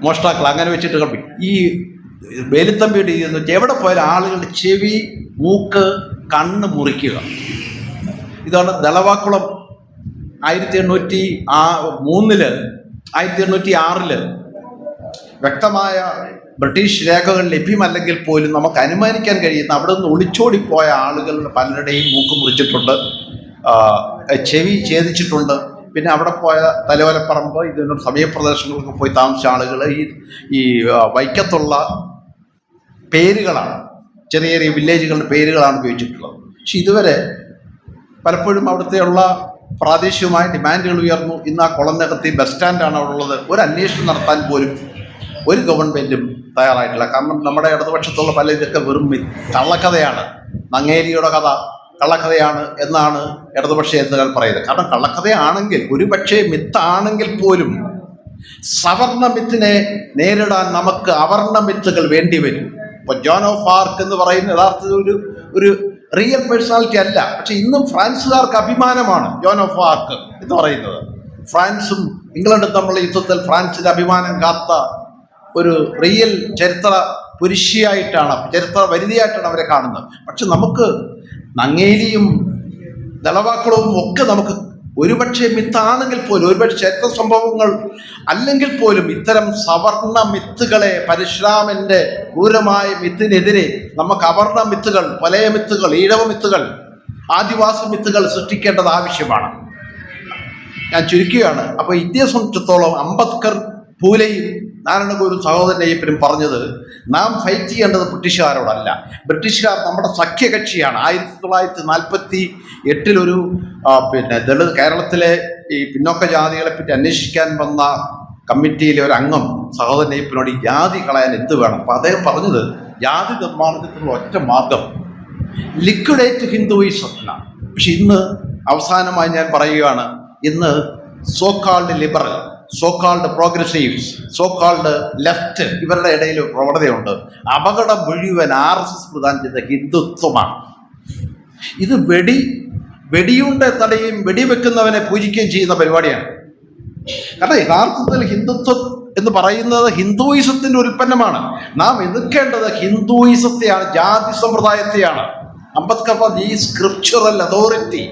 മോഷ്ടാക്കൾ അങ്ങനെ വെച്ചിട്ട് കളി. ഈ വേലുത്തമ്പിയുടെ എവിടെ പോയാലും ആളുകളുടെ ചെവി, മൂക്ക്, കണ്ണ് മുറിക്കുക. ഇതാണ് ദളവാക്കുളം 1806 വ്യക്തമായ ബ്രിട്ടീഷ് രേഖകൾ ലഭ്യമല്ലെങ്കിൽ പോലും നമുക്ക് അനുമാനിക്കാൻ കഴിയുന്ന അവിടെ നിന്ന് ഒളിച്ചോടിപ്പോയ ആളുകളുടെ പലരുടെയും മൂക്ക് മുറിച്ചിട്ടുണ്ട്, ചെവി ഛേദിച്ചിട്ടുണ്ട്. പിന്നെ അവിടെ പോയ തലയോലപ്പറമ്പ്, ഇതിനോട് സമയപ്രദേശങ്ങൾക്ക് പോയി താമസിച്ച ആളുകൾ ഈ വൈക്കത്തുള്ള പേരുകളാണ്, ചെറിയ ചെറിയ വില്ലേജുകളുടെ പേരുകളാണ് ഉപയോഗിച്ചിട്ടുള്ളത്. പക്ഷെ ഇതുവരെ പലപ്പോഴും അവിടുത്തെയുള്ള പ്രാദേശികമായ ഡിമാൻഡുകൾ ഉയർന്നു. ഇന്ന് ആ കുളനകത്ത് ബസ് സ്റ്റാൻഡാണ് അവിടെ ഉള്ളത്. ഒരു അന്വേഷണം നടത്താൻ പോലും ഒരു ഗവൺമെൻറ്റും തയ്യാറായിട്ടില്ല. കാരണം നമ്മുടെ ഇടതുപക്ഷത്തുള്ള പല ഇതൊക്കെ വെറും കള്ളക്കഥയാണ്. നങ്ങേലിയുടെ കഥ കള്ളക്കഥയാണ് എന്നാണ് ഇടതുപക്ഷ എന്നുകൾ പറയുന്നത്. കാരണം കള്ളക്കഥയാണെങ്കിൽ, ഒരുപക്ഷെ മിത്താണെങ്കിൽ പോലും സവർണ മിത്തിനെ നേരിടാൻ നമുക്ക് അവർണ മിത്തുകൾ വേണ്ടി വരും. ഇപ്പോൾ ജോൺ ഓഫ് ആർക്ക് എന്ന് പറയുന്ന യഥാർത്ഥത്തിൽ ഒരു റിയൽ പേഴ്സണാലിറ്റി അല്ല. പക്ഷെ ഇന്നും ഫ്രാൻസുകാർക്ക് അഭിമാനമാണ് ജോൺ ഓഫ് ആർക്ക് എന്ന് പറയുന്നത്. ഫ്രാൻസും ഇംഗ്ലണ്ടും തമ്മിലുള്ള യുദ്ധത്തിൽ ഫ്രാൻസിന്റെ അഭിമാനം കാത്ത ഒരു റിയൽ ചരിത്ര പുരുഷിയായിട്ടാണ്, ചരിത്ര വനിതയായിട്ടാണ് അവരെ കാണുന്നത്. പക്ഷെ നമുക്ക് നങ്ങേലിയും ദളവാക്കുളവും ഒക്കെ നമുക്ക് ഒരുപക്ഷെ മിത്താണെങ്കിൽ പോലും, ഒരുപക്ഷെ ചരിത്ര സംഭവങ്ങൾ അല്ലെങ്കിൽ പോലും ഇത്തരം സവർണ മിത്തുകളെ, പരശുരാമന്റെ ക്രൂരമായ മിത്തിനെതിരെ നമുക്ക് അവർണ മിത്തുകൾ, പലയ മിത്തുകൾ, ഈഴവ മിത്തുകൾ, ആദിവാസി മിത്തുകൾ സൃഷ്ടിക്കേണ്ടത് ആവശ്യമാണ്. ഞാൻ ചുരുക്കുകയാണ്. അപ്പോൾ ഇന്ത്യയെ സംബന്ധിച്ചിടത്തോളം അംബേദ്കർ, പൂലെയും നാരായണഗുരു, സഹോദരൻ അയ്യപ്പനും പറഞ്ഞത്, നാം ഫൈറ്റ് ചെയ്യേണ്ടത് ബ്രിട്ടീഷുകാരോടല്ല. ബ്രിട്ടീഷുകാർ നമ്മുടെ സഖ്യകക്ഷിയാണ്. 1948 ദളിത് കേരളത്തിലെ ഈ പിന്നോക്ക ജാതികളെ പറ്റി അന്വേഷിക്കാൻ വന്ന കമ്മിറ്റിയിലെ ഒരു അംഗം സഹോദരൻ നെയ്പ്പിനോട് ഈ ജാതി കളയാൻ എന്ത് വേണം. അപ്പം അദ്ദേഹം പറഞ്ഞത് ജാതി നിർമ്മാണത്തിനുള്ള ഒറ്റ മാർഗം ലിക്വിഡേറ്റ് ഹിന്ദുയിസം എന്നാണ്. പക്ഷെ ഇന്ന് അവസാനമായി ഞാൻ പറയുകയാണ്, ഇന്ന് so called liberal, so called progressives, so called left ഇവരുടെ ഇടയിൽ പ്രവണതയുണ്ട്. അപകടം മുഴുവൻ RSS പ്രദാനം ചെയ്ത ഹിന്ദുത്വമാണ്. ഇത് വെടിയുണ്ട തടയും വെടിവെക്കുന്നവനെ പൂജിക്കുകയും ചെയ്യുന്ന പരിപാടിയാണ്. കാരണം യഥാർത്ഥത്തിൽ ഹിന്ദുത്വം എന്ന് പറയുന്നത് ഹിന്ദുയിസത്തിന്റെ ഉൽപ്പന്നമാണ്. നാം എതിർക്കേണ്ടത് ഹിന്ദുയിസത്തെയാണ്, ജാതി സമ്പ്രദായത്തെയാണ്. അംബേദ്കർ പറഞ്ഞ ഈ സ്ക്രിപ്ചറൽ അതോറിറ്റി,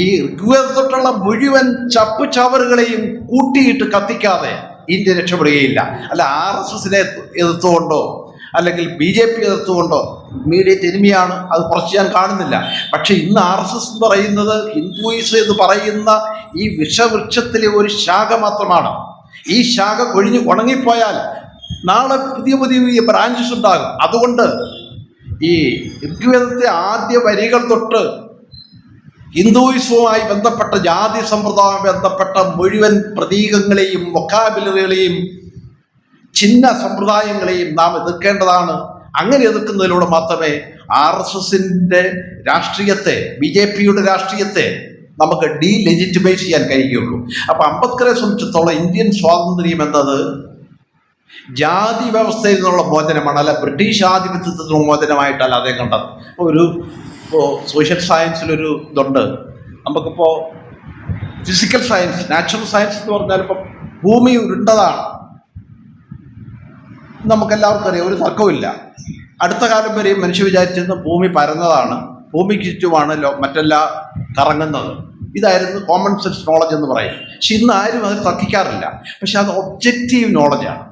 ഈ ഋഗ്വേദത്തൊട്ടുള്ള മുഴുവൻ ചപ്പുചവറുകളെയും കൂട്ടിയിട്ട് കത്തിക്കാതെ ഇന്ത്യ രക്ഷപ്പെടുകയില്ല. അല്ല RSSനെ എതിർത്തുകൊണ്ടോ അല്ലെങ്കിൽ BJP എതിർത്തുകൊണ്ടോ, ഇമ്മീഡിയറ്റ് എനിമിയാണ്, അത് കുറച്ച് ഞാൻ കാണുന്നില്ല. പക്ഷെ ഇന്ന് RSS എന്ന് പറയുന്നത് ഹിന്ദുയിസം എന്ന് പറയുന്ന ഈ വിഷവൃക്ഷത്തിലെ ഒരു ശാഖ മാത്രമാണ്. ഈ ശാഖ കൊഴിഞ്ഞ് ഉണങ്ങിപ്പോയാൽ നാളെ പുതിയ പുതിയ ബ്രാഞ്ചസ് ഉണ്ടാകും. അതുകൊണ്ട് ഈ ഋഗ്വേദത്തെ ആദ്യ വരികൾ തൊട്ട് ഹിന്ദുയിസവുമായി ബന്ധപ്പെട്ട ജാതി സമ്പ്രദായവുമായി ബന്ധപ്പെട്ട മുഴുവൻ പ്രതീകങ്ങളെയും വൊക്കാബുലറികളെയും ചിഹ്ന സമ്പ്രദായങ്ങളെയും നാം എതിർക്കേണ്ടതാണ്. അങ്ങനെ എതിർക്കുന്നതിലൂടെ മാത്രമേ RSSന്റെ രാഷ്ട്രീയത്തെ, BJPയുടെ രാഷ്ട്രീയത്തെ നമുക്ക് ഡീലെജിറ്റിമൈസ് ചെയ്യാൻ കഴിയുകയുള്ളൂ. അപ്പം അംബേദ്കറെ സംബന്ധിച്ചിടത്തോളം ഇന്ത്യൻ സ്വാതന്ത്ര്യം എന്നത് ജാതി വ്യവസ്ഥയിൽ നിന്നുള്ള മോചനമാണ്, അല്ല ബ്രിട്ടീഷ് ആധിപത്യത്തിൽ നിന്നുള്ള മോചനമായിട്ടല്ല അദ്ദേഹം കണ്ടത്. ഇപ്പോൾ സോഷ്യൽ സയൻസിലൊരു ഇതുണ്ട്, നമുക്കിപ്പോൾ ഫിസിക്കൽ സയൻസ്, നാച്ചുറൽ സയൻസ് എന്ന് പറഞ്ഞാൽ ഇപ്പം ഭൂമി ഉരുണ്ടതാണ്, നമുക്കെല്ലാവർക്കും അറിയാം, ഒരു തർക്കവുമില്ല. അടുത്ത കാലം വരെയും മനുഷ്യ വിചാരിച്ചിരുന്ന ഭൂമി പരന്നതാണ്, ഭൂമിക്ക് ചുറ്റുമാണ് മറ്റെല്ലാം കറങ്ങുന്നത്. ഇതായിരുന്നു കോമൺ സെൻസ് നോളജ് എന്ന് പറയും. പക്ഷെ ഇന്ന് ആരും അത് തർക്കിക്കാറില്ല. പക്ഷെ അത് ഒബ്ജക്റ്റീവ് നോളജാണ്.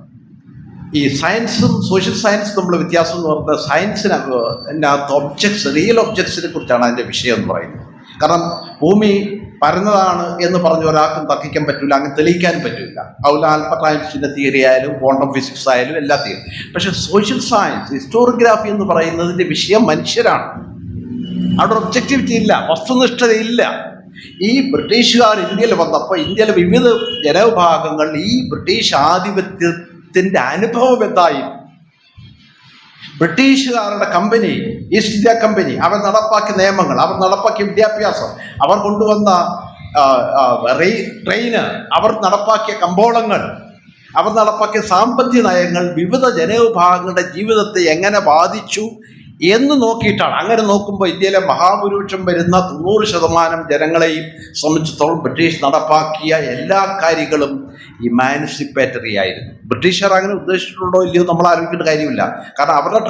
ഈ സയൻസും സോഷ്യൽ സയൻസും തമ്മിലുള്ള വ്യത്യാസം എന്ന് പറഞ്ഞാൽ സയൻസിനകത്ത് ഒബ്ജക്ട്സ്, റിയൽ ഒബ്ജക്ട്സിനെ കുറിച്ചാണ് അതിൻ്റെ വിഷയം എന്ന് പറയുന്നത്. കാരണം ഭൂമി പരന്നതാണ് എന്ന് പറഞ്ഞ ഒരാൾക്കും തർക്കിക്കാൻ പറ്റില്ല, അങ്ങനെ തെളിയിക്കാനും പറ്റില്ല. അതുപോലെ ആൽബർട്ട് ഐൻസ്റ്റീൻ്റെ തിയറി ആയാലും ക്വാണ്ടം ഫിസിക്സ് ആയാലും എല്ലാ തിയറി. പക്ഷെ സോഷ്യൽ സയൻസ്, ഹിസ്റ്റോറിയോഗ്രാഫി എന്ന് പറയുന്നതിൻ്റെ വിഷയം മനുഷ്യരാണ്. അവിടെ ഒബ്ജക്റ്റിവിറ്റി ഇല്ല, വസ്തുനിഷ്ഠതയില്ല. ഈ ബ്രിട്ടീഷുകാർ ഇന്ത്യയിൽ വന്നപ്പോൾ ഇന്ത്യയിലെ വിവിധ ജനവിഭാഗങ്ങൾ ഈ ബ്രിട്ടീഷ് ആധിപത്യത്തിൻ്റെ അനുഭവം എന്തായി, ബ്രിട്ടീഷുകാരുടെ കമ്പനി, ഈസ്റ്റ് ഇന്ത്യ കമ്പനി, അവർ നടപ്പാക്കിയ നിയമങ്ങൾ, അവർ നടപ്പാക്കിയ വിദ്യാഭ്യാസം, അവർ കൊണ്ടുവന്ന ട്രെയിന്, അവർ നടപ്പാക്കിയ കമ്പോളങ്ങൾ, അവർ നടപ്പാക്കിയ സാമ്പത്തിക നയങ്ങൾ വിവിധ ജനവിഭാഗങ്ങളുടെ ജീവിതത്തെ എങ്ങനെ ബാധിച്ചു എന്ന് നോക്കിയിട്ടാണ്. അങ്ങനെ നോക്കുമ്പോൾ ഇന്ത്യയിലെ മഹാഭൂരിപക്ഷം വരുന്ന 90% ജനങ്ങളെയും സംബന്ധിച്ചിടത്തോളം ബ്രിട്ടീഷ് നടപ്പാക്കിയ എല്ലാ കാര്യങ്ങളും ഇമാൻസിപ്പേറ്ററി ആയിരുന്നു. ബ്രിട്ടീഷുകാർ അങ്ങനെ ഉദ്ദേശിച്ചിട്ടുണ്ടോ ഇല്ലയോ നമ്മൾ ആലോചിക്കേണ്ട കാര്യമില്ല. കാരണം അവരുടെ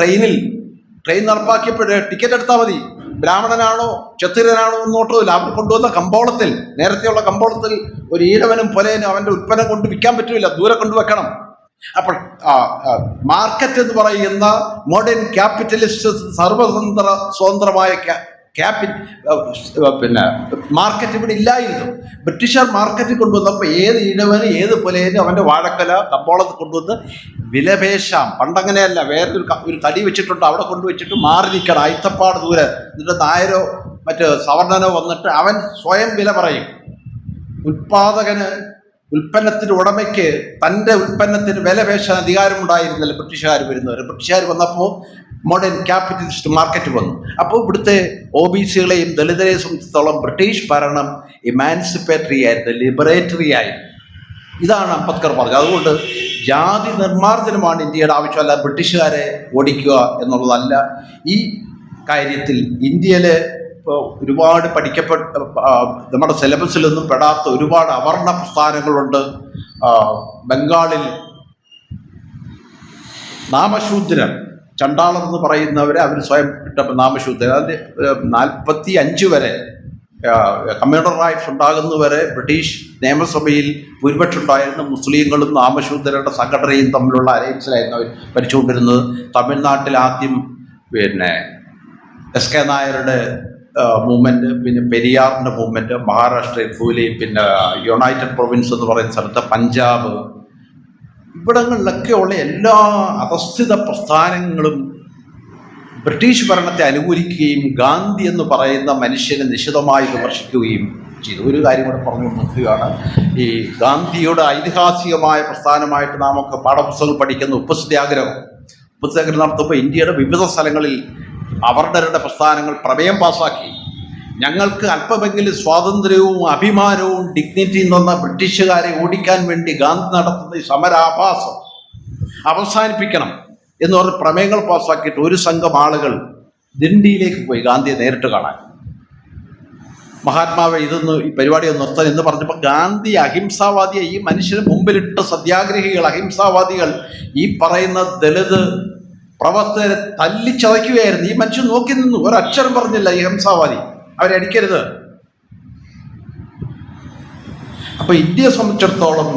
ട്രെയിൻ നടപ്പാക്കിയപ്പോൾ ടിക്കറ്റ് എടുത്താൽ മതി, ബ്രാഹ്മണനാണോ ക്ഷത്രിയനാണോ എന്ന് നോട്ടമില്ല. അവർ കൊണ്ടുവന്ന കമ്പോളത്തിൽ, നേരത്തെയുള്ള കമ്പോളത്തിൽ ഒരു ഈഴവനും പൊലയനും അവൻ്റെ ഉൽപ്പന്നം കൊണ്ട് വിൽക്കാൻ പറ്റില്ല, ദൂരെ കൊണ്ടുവെക്കണം. അപ്പോൾ മാർക്കറ്റ് എന്ന് പറയുന്ന മോഡേൺ ക്യാപിറ്റലിസ്റ്റ് സ്വതന്ത്രമായ മാർക്കറ്റ് ഇവിടെ ഇല്ലായിരുന്നു. ബ്രിട്ടീഷുകാർ മാർക്കറ്റിൽ കൊണ്ടുവന്നപ്പോൾ ഏത് ഇഴവനും ഏത് പൊലയനും അവൻ്റെ വാഴക്കല കമ്പോളത്തിൽ കൊണ്ടുവന്ന് വിലപേശാം. പണ്ടങ്ങനെയല്ല, ഒരു തടി വെച്ചിട്ടുണ്ട്, അവിടെ കൊണ്ടുവച്ചിട്ട് മാറി നിൽക്കണം, അയിത്തപ്പാട് ദൂരെ. എന്നിട്ട് നായരോ മറ്റ് സവർണനോ വന്നിട്ട് അവൻ സ്വയം വില പറയും. ഉൽപ്പന്നത്തിൻ്റെ ഉടമയ്ക്ക് തൻ്റെ ഉൽപ്പന്നത്തിന് വില പേശാൻ അധികാരമുണ്ടായിരുന്നില്ല ബ്രിട്ടീഷുകാർ വരുന്നവർ. ബ്രിട്ടീഷുകാർ വന്നപ്പോൾ മോഡേൺ ക്യാപിറ്റലിസ്റ്റ് മാർക്കറ്റ് വന്നു. അപ്പോൾ ഇവിടുത്തെ OBCകളെയും ദളിതരെയും സംബന്ധിച്ചിടത്തോളം ബ്രിട്ടീഷ് ഭരണം ഇമാൻസിപ്പേറ്ററി ആയിരുന്നു, ലിബറേറ്ററി ആയിരുന്നു. ഇതാണ് അംബേദ്കർ പറഞ്ഞത്. അതുകൊണ്ട് ജാതി നിർമ്മാർജ്ജനമാണ് ഇന്ത്യയുടെ ആവശ്യം, അല്ല ബ്രിട്ടീഷുകാരെ ഓടിക്കുക എന്നുള്ളതല്ല. ഈ കാര്യത്തിൽ ഇന്ത്യയിലെ ഒരുപാട് നമ്മുടെ സിലബസിലൊന്നും പെടാത്ത ഒരുപാട് അവർണ പ്രസ്ഥാനങ്ങളുണ്ട്. ബംഗാളിൽ നാമശൂദ്രൻ, ചണ്ടാളർ എന്ന് പറയുന്നവരെ അവർ സ്വയം ഇട്ടപ്പോൾ നാമശൂദ്രൻ, അതിൻ്റെ 45 വരെ കമ്മ്യൂണൽ റൈറ്റ്സ് ഉണ്ടാകുന്നവരെ ബ്രിട്ടീഷ് നിയമസഭയിൽ ഭൂരിപക്ഷം ഉണ്ടായിരുന്ന മുസ്ലിങ്ങളും നാമശൂദ്രരുടെ സംഘടനയും തമ്മിലുള്ള അലയൻസിലായിരുന്നു അവർ ഭരിച്ചുകൊണ്ടിരുന്നത്. തമിഴ്നാട്ടിൽ ആദ്യം SK നായരുടെ മൂവ്മെൻറ്റ്, പിന്നെ പെരിയാറിൻ്റെ മൂവ്മെൻറ്റ്, മഹാരാഷ്ട്രയിൽ പൂലെയും, പിന്നെ യുണൈറ്റഡ് പ്രൊവിൻസ് എന്ന് പറയുന്ന സ്ഥലത്ത് പഞ്ചാബ്, ഇവിടങ്ങളിലൊക്കെയുള്ള എല്ലാ അധസ്ഥിത പ്രസ്ഥാനങ്ങളും ബ്രിട്ടീഷ് ഭരണത്തെ അനുകൂലിക്കുകയും ഗാന്ധി എന്ന് പറയുന്ന മനുഷ്യനെ നിശിതമായി വിമർശിക്കുകയും ചെയ്തു. ഒരു കാര്യം കൂടെ പറഞ്ഞു നിർത്തുകയാണ്. ഈ ഗാന്ധിയുടെ ഐതിഹാസികമായ പ്രസ്ഥാനമായിട്ട് നാമൊക്കെ പാഠപുസ്തകങ്ങൾ പഠിക്കുന്ന ഉപ്പ് സത്യാഗ്രഹം നടത്തുമ്പോൾ ഇന്ത്യയുടെ വിവിധ സ്ഥലങ്ങളിൽ അവരുടെ പ്രസ്ഥാനങ്ങൾ പ്രമേയം പാസാക്കി. ഞങ്ങൾക്ക് അല്പമെങ്കിലും സ്വാതന്ത്ര്യവും അഭിമാനവും ഡിഗ്നിറ്റിയും തന്ന ബ്രിട്ടീഷുകാരെ ഓടിക്കാൻ വേണ്ടി ഗാന്ധി നടത്തുന്ന ഈ സമരാഭാസം അവസാനിപ്പിക്കണം എന്ന് പറഞ്ഞ് പ്രമേയങ്ങൾ പാസാക്കിയിട്ട് ഒരു സംഘം ആളുകൾ ദിണ്ടിയിലേക്ക് പോയി ഗാന്ധിയെ നേരിട്ട് കാണാൻ. മഹാത്മാവ് ഈ പരിപാടിയൊന്ന് നിർത്താൻ എന്ന് പറഞ്ഞപ്പോൾ ഗാന്ധി അഹിംസാവാദിയെ, ഈ മനുഷ്യന് മുമ്പിലിട്ട് സത്യാഗ്രഹികൾ, അഹിംസാവാദികൾ, ഈ പറയുന്ന ദളിത് പ്രവർത്തകരെ തല്ലിച്ചതയ്ക്കുകയായിരുന്നു. ഈ മനുഷ്യൻ നോക്കി നിന്നു, ഒരക്ഷരം പറഞ്ഞില്ല ഈ അഹിംസാവാദി, അവരെ അടിക്കരുത്. അപ്പൊ ഇന്ത്യയെ സംബന്ധിച്ചിടത്തോളം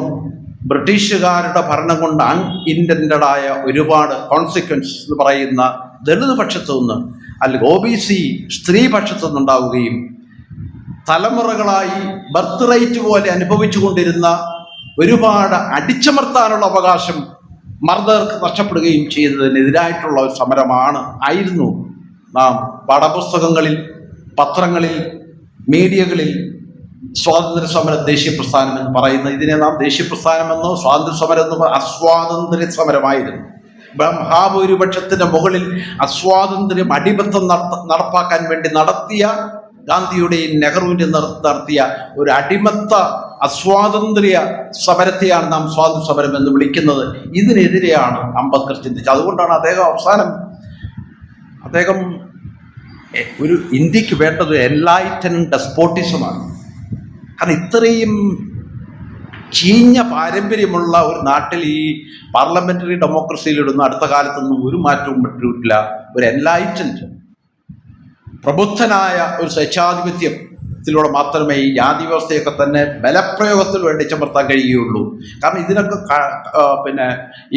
ബ്രിട്ടീഷുകാരുടെ ഭരണം കൊണ്ട് അൺഇൻറ്റൻഡഡായ ഒരുപാട് കോൺസിക്വൻസ് എന്ന് പറയുന്ന ദളിത് പക്ഷത്തു നിന്ന് അല്ലെങ്കിൽ OBC സ്ത്രീ പക്ഷത്തു നിന്നുണ്ടാവുകയും തലമുറകളായി ബർത്ത് റൈറ്റ് പോലെ അനുഭവിച്ചു കൊണ്ടിരുന്ന ഒരുപാട് അടിച്ചമർത്താനുള്ള അവകാശം മർദ്ദകർക്ക് നഷ്ടപ്പെടുകയും ചെയ്തതിനെതിരായിട്ടുള്ള ഒരു ആയിരുന്നു നാം പാഠപുസ്തകങ്ങളിൽ, പത്രങ്ങളിൽ, മീഡിയകളിൽ സ്വാതന്ത്ര്യ സമര ദേശീയ പ്രസ്ഥാനം എന്ന് പറയുന്ന ഇതിനെ നാം ദേശീയ പ്രസ്ഥാനമെന്നോ സ്വാതന്ത്ര്യ സമരം എന്നോ അസ്വാതന്ത്ര്യ സമരമായിരുന്നു. മഹാഭൂരിപക്ഷത്തിന്റെ മുകളിൽ അസ്വാതന്ത്ര്യം അടിബദ്ധം നടപ്പാക്കാൻ വേണ്ടി നടത്തിയ ഗാന്ധിയുടെയും നെഹ്റുവിൻ്റെയും നടത്തിയ ഒരു അടിമത്ത അസ്വാതന്ത്ര്യ സമരത്തെയാണ് നാം സ്വാതന്ത്ര്യ സമരം എന്ന് വിളിക്കുന്നത്. ഇതിനെതിരെയാണ് അംബേദ്കർ ചിന്തിച്ചത്. അതുകൊണ്ടാണ് അദ്ദേഹം ഒരു ഇന്ത്യക്ക് വേണ്ടത് എൻലൈറ്റനിങ് ഡെസ്പോട്ടിസമാണ്. കാരണം ഇത്രയും ചീഞ്ഞ പാരമ്പര്യമുള്ള ഒരു നാട്ടിൽ ഈ പാർലമെന്ററി ഡെമോക്രസിയിലിടുന്ന അടുത്ത കാലത്തൊന്നും ഒരു മാറ്റവും പറ്റില്ല. ഒരു എൻലൈറ്റൻഡ് പ്രബുദ്ധനായ ഒരു സ്വേച്ഛാധിപത്യത്തിലൂടെ മാത്രമേ ഈ ജാതി വ്യവസ്ഥയൊക്കെ തന്നെ ബലപ്രയോഗത്തിൽ വേണ്ടി ചമർത്താൻ കഴിയുകയുള്ളൂ. കാരണം ഇതിനൊക്കെ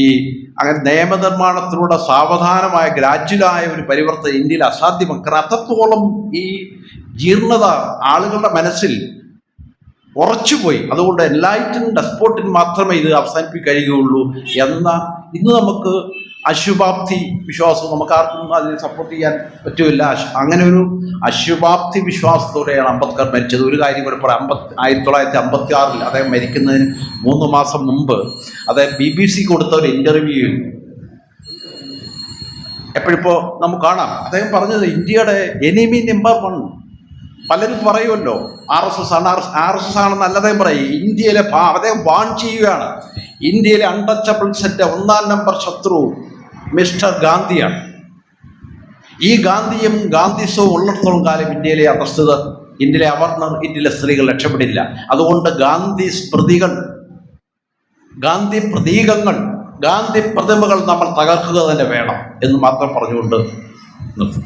ഈ അങ്ങനെ നിയമനിർമ്മാണത്തിലൂടെ സാവധാനമായ ഗ്രാജ്വലായ ഒരു പരിവർത്തനം ഇന്ത്യയിൽ അസാധ്യമാണ്. കാരണം അത്രത്തോളം ഈ ജീർണത ആളുകളുടെ മനസ്സിൽ ഉറച്ചുപോയി. അതുകൊണ്ട് എൻലൈറ്റൻ ഡെസ്പോട്ടിന് മാത്രമേ ഇത് അവസാനിപ്പിക്കാൻ കഴിയുകയുള്ളൂ എന്ന ഇന്ന് നമുക്ക് അശുഭാപ്തി വിശ്വാസം, നമുക്ക് ആർക്കും അതിനെ സപ്പോർട്ട് ചെയ്യാൻ പറ്റില്ല. അങ്ങനെ ഒരു അശുഭാപ്തി വിശ്വാസത്തോടെയാണ് അംബേദ്കർ മരിച്ചത്. ഒരു കാര്യം കൂടെ പറയാം. 1956 അദ്ദേഹം മരിക്കുന്നതിന് 3 മാസം മുമ്പ് അദ്ദേഹം BBC കൊടുത്ത ഒരു ഇന്റർവ്യൂ എപ്പോഴിപ്പോൾ നമുക്ക് കാണാം. അദ്ദേഹം പറഞ്ഞത് ഇന്ത്യയുടെ എനിമി നമ്പർ 1 പലരും പറയുമല്ലോ RSS ആണെന്ന് അദ്ദേഹം പറയും. ഇന്ത്യയിലെ അദ്ദേഹം വാൺ ചെയ്യുകയാണ്. ഇന്ത്യയിലെ അൺടച്ചബിൾസിന്റെ 1-ാം നമ്പർ ശത്രു മിസ്റ്റർ ഗാന്ധിയാണ്. ഈ ഗാന്ധിയും ഗാന്ധിസവും ഉള്ളിടത്തോളം കാലം ഇന്ത്യയിലെ അധസ്ഥിതർ, ഇന്ത്യയിലെ അവർണർ, ഇന്ത്യയിലെ സ്ത്രീകൾ രക്ഷപ്പെടില്ല. അതുകൊണ്ട് ഗാന്ധി സ്മൃതികൾ, ഗാന്ധി പ്രതീകങ്ങൾ, ഗാന്ധി പ്രതിമകൾ നമ്മൾ തകർക്കുക തന്നെ വേണം എന്ന് മാത്രം പറഞ്ഞുകൊണ്ട് നിർത്തും.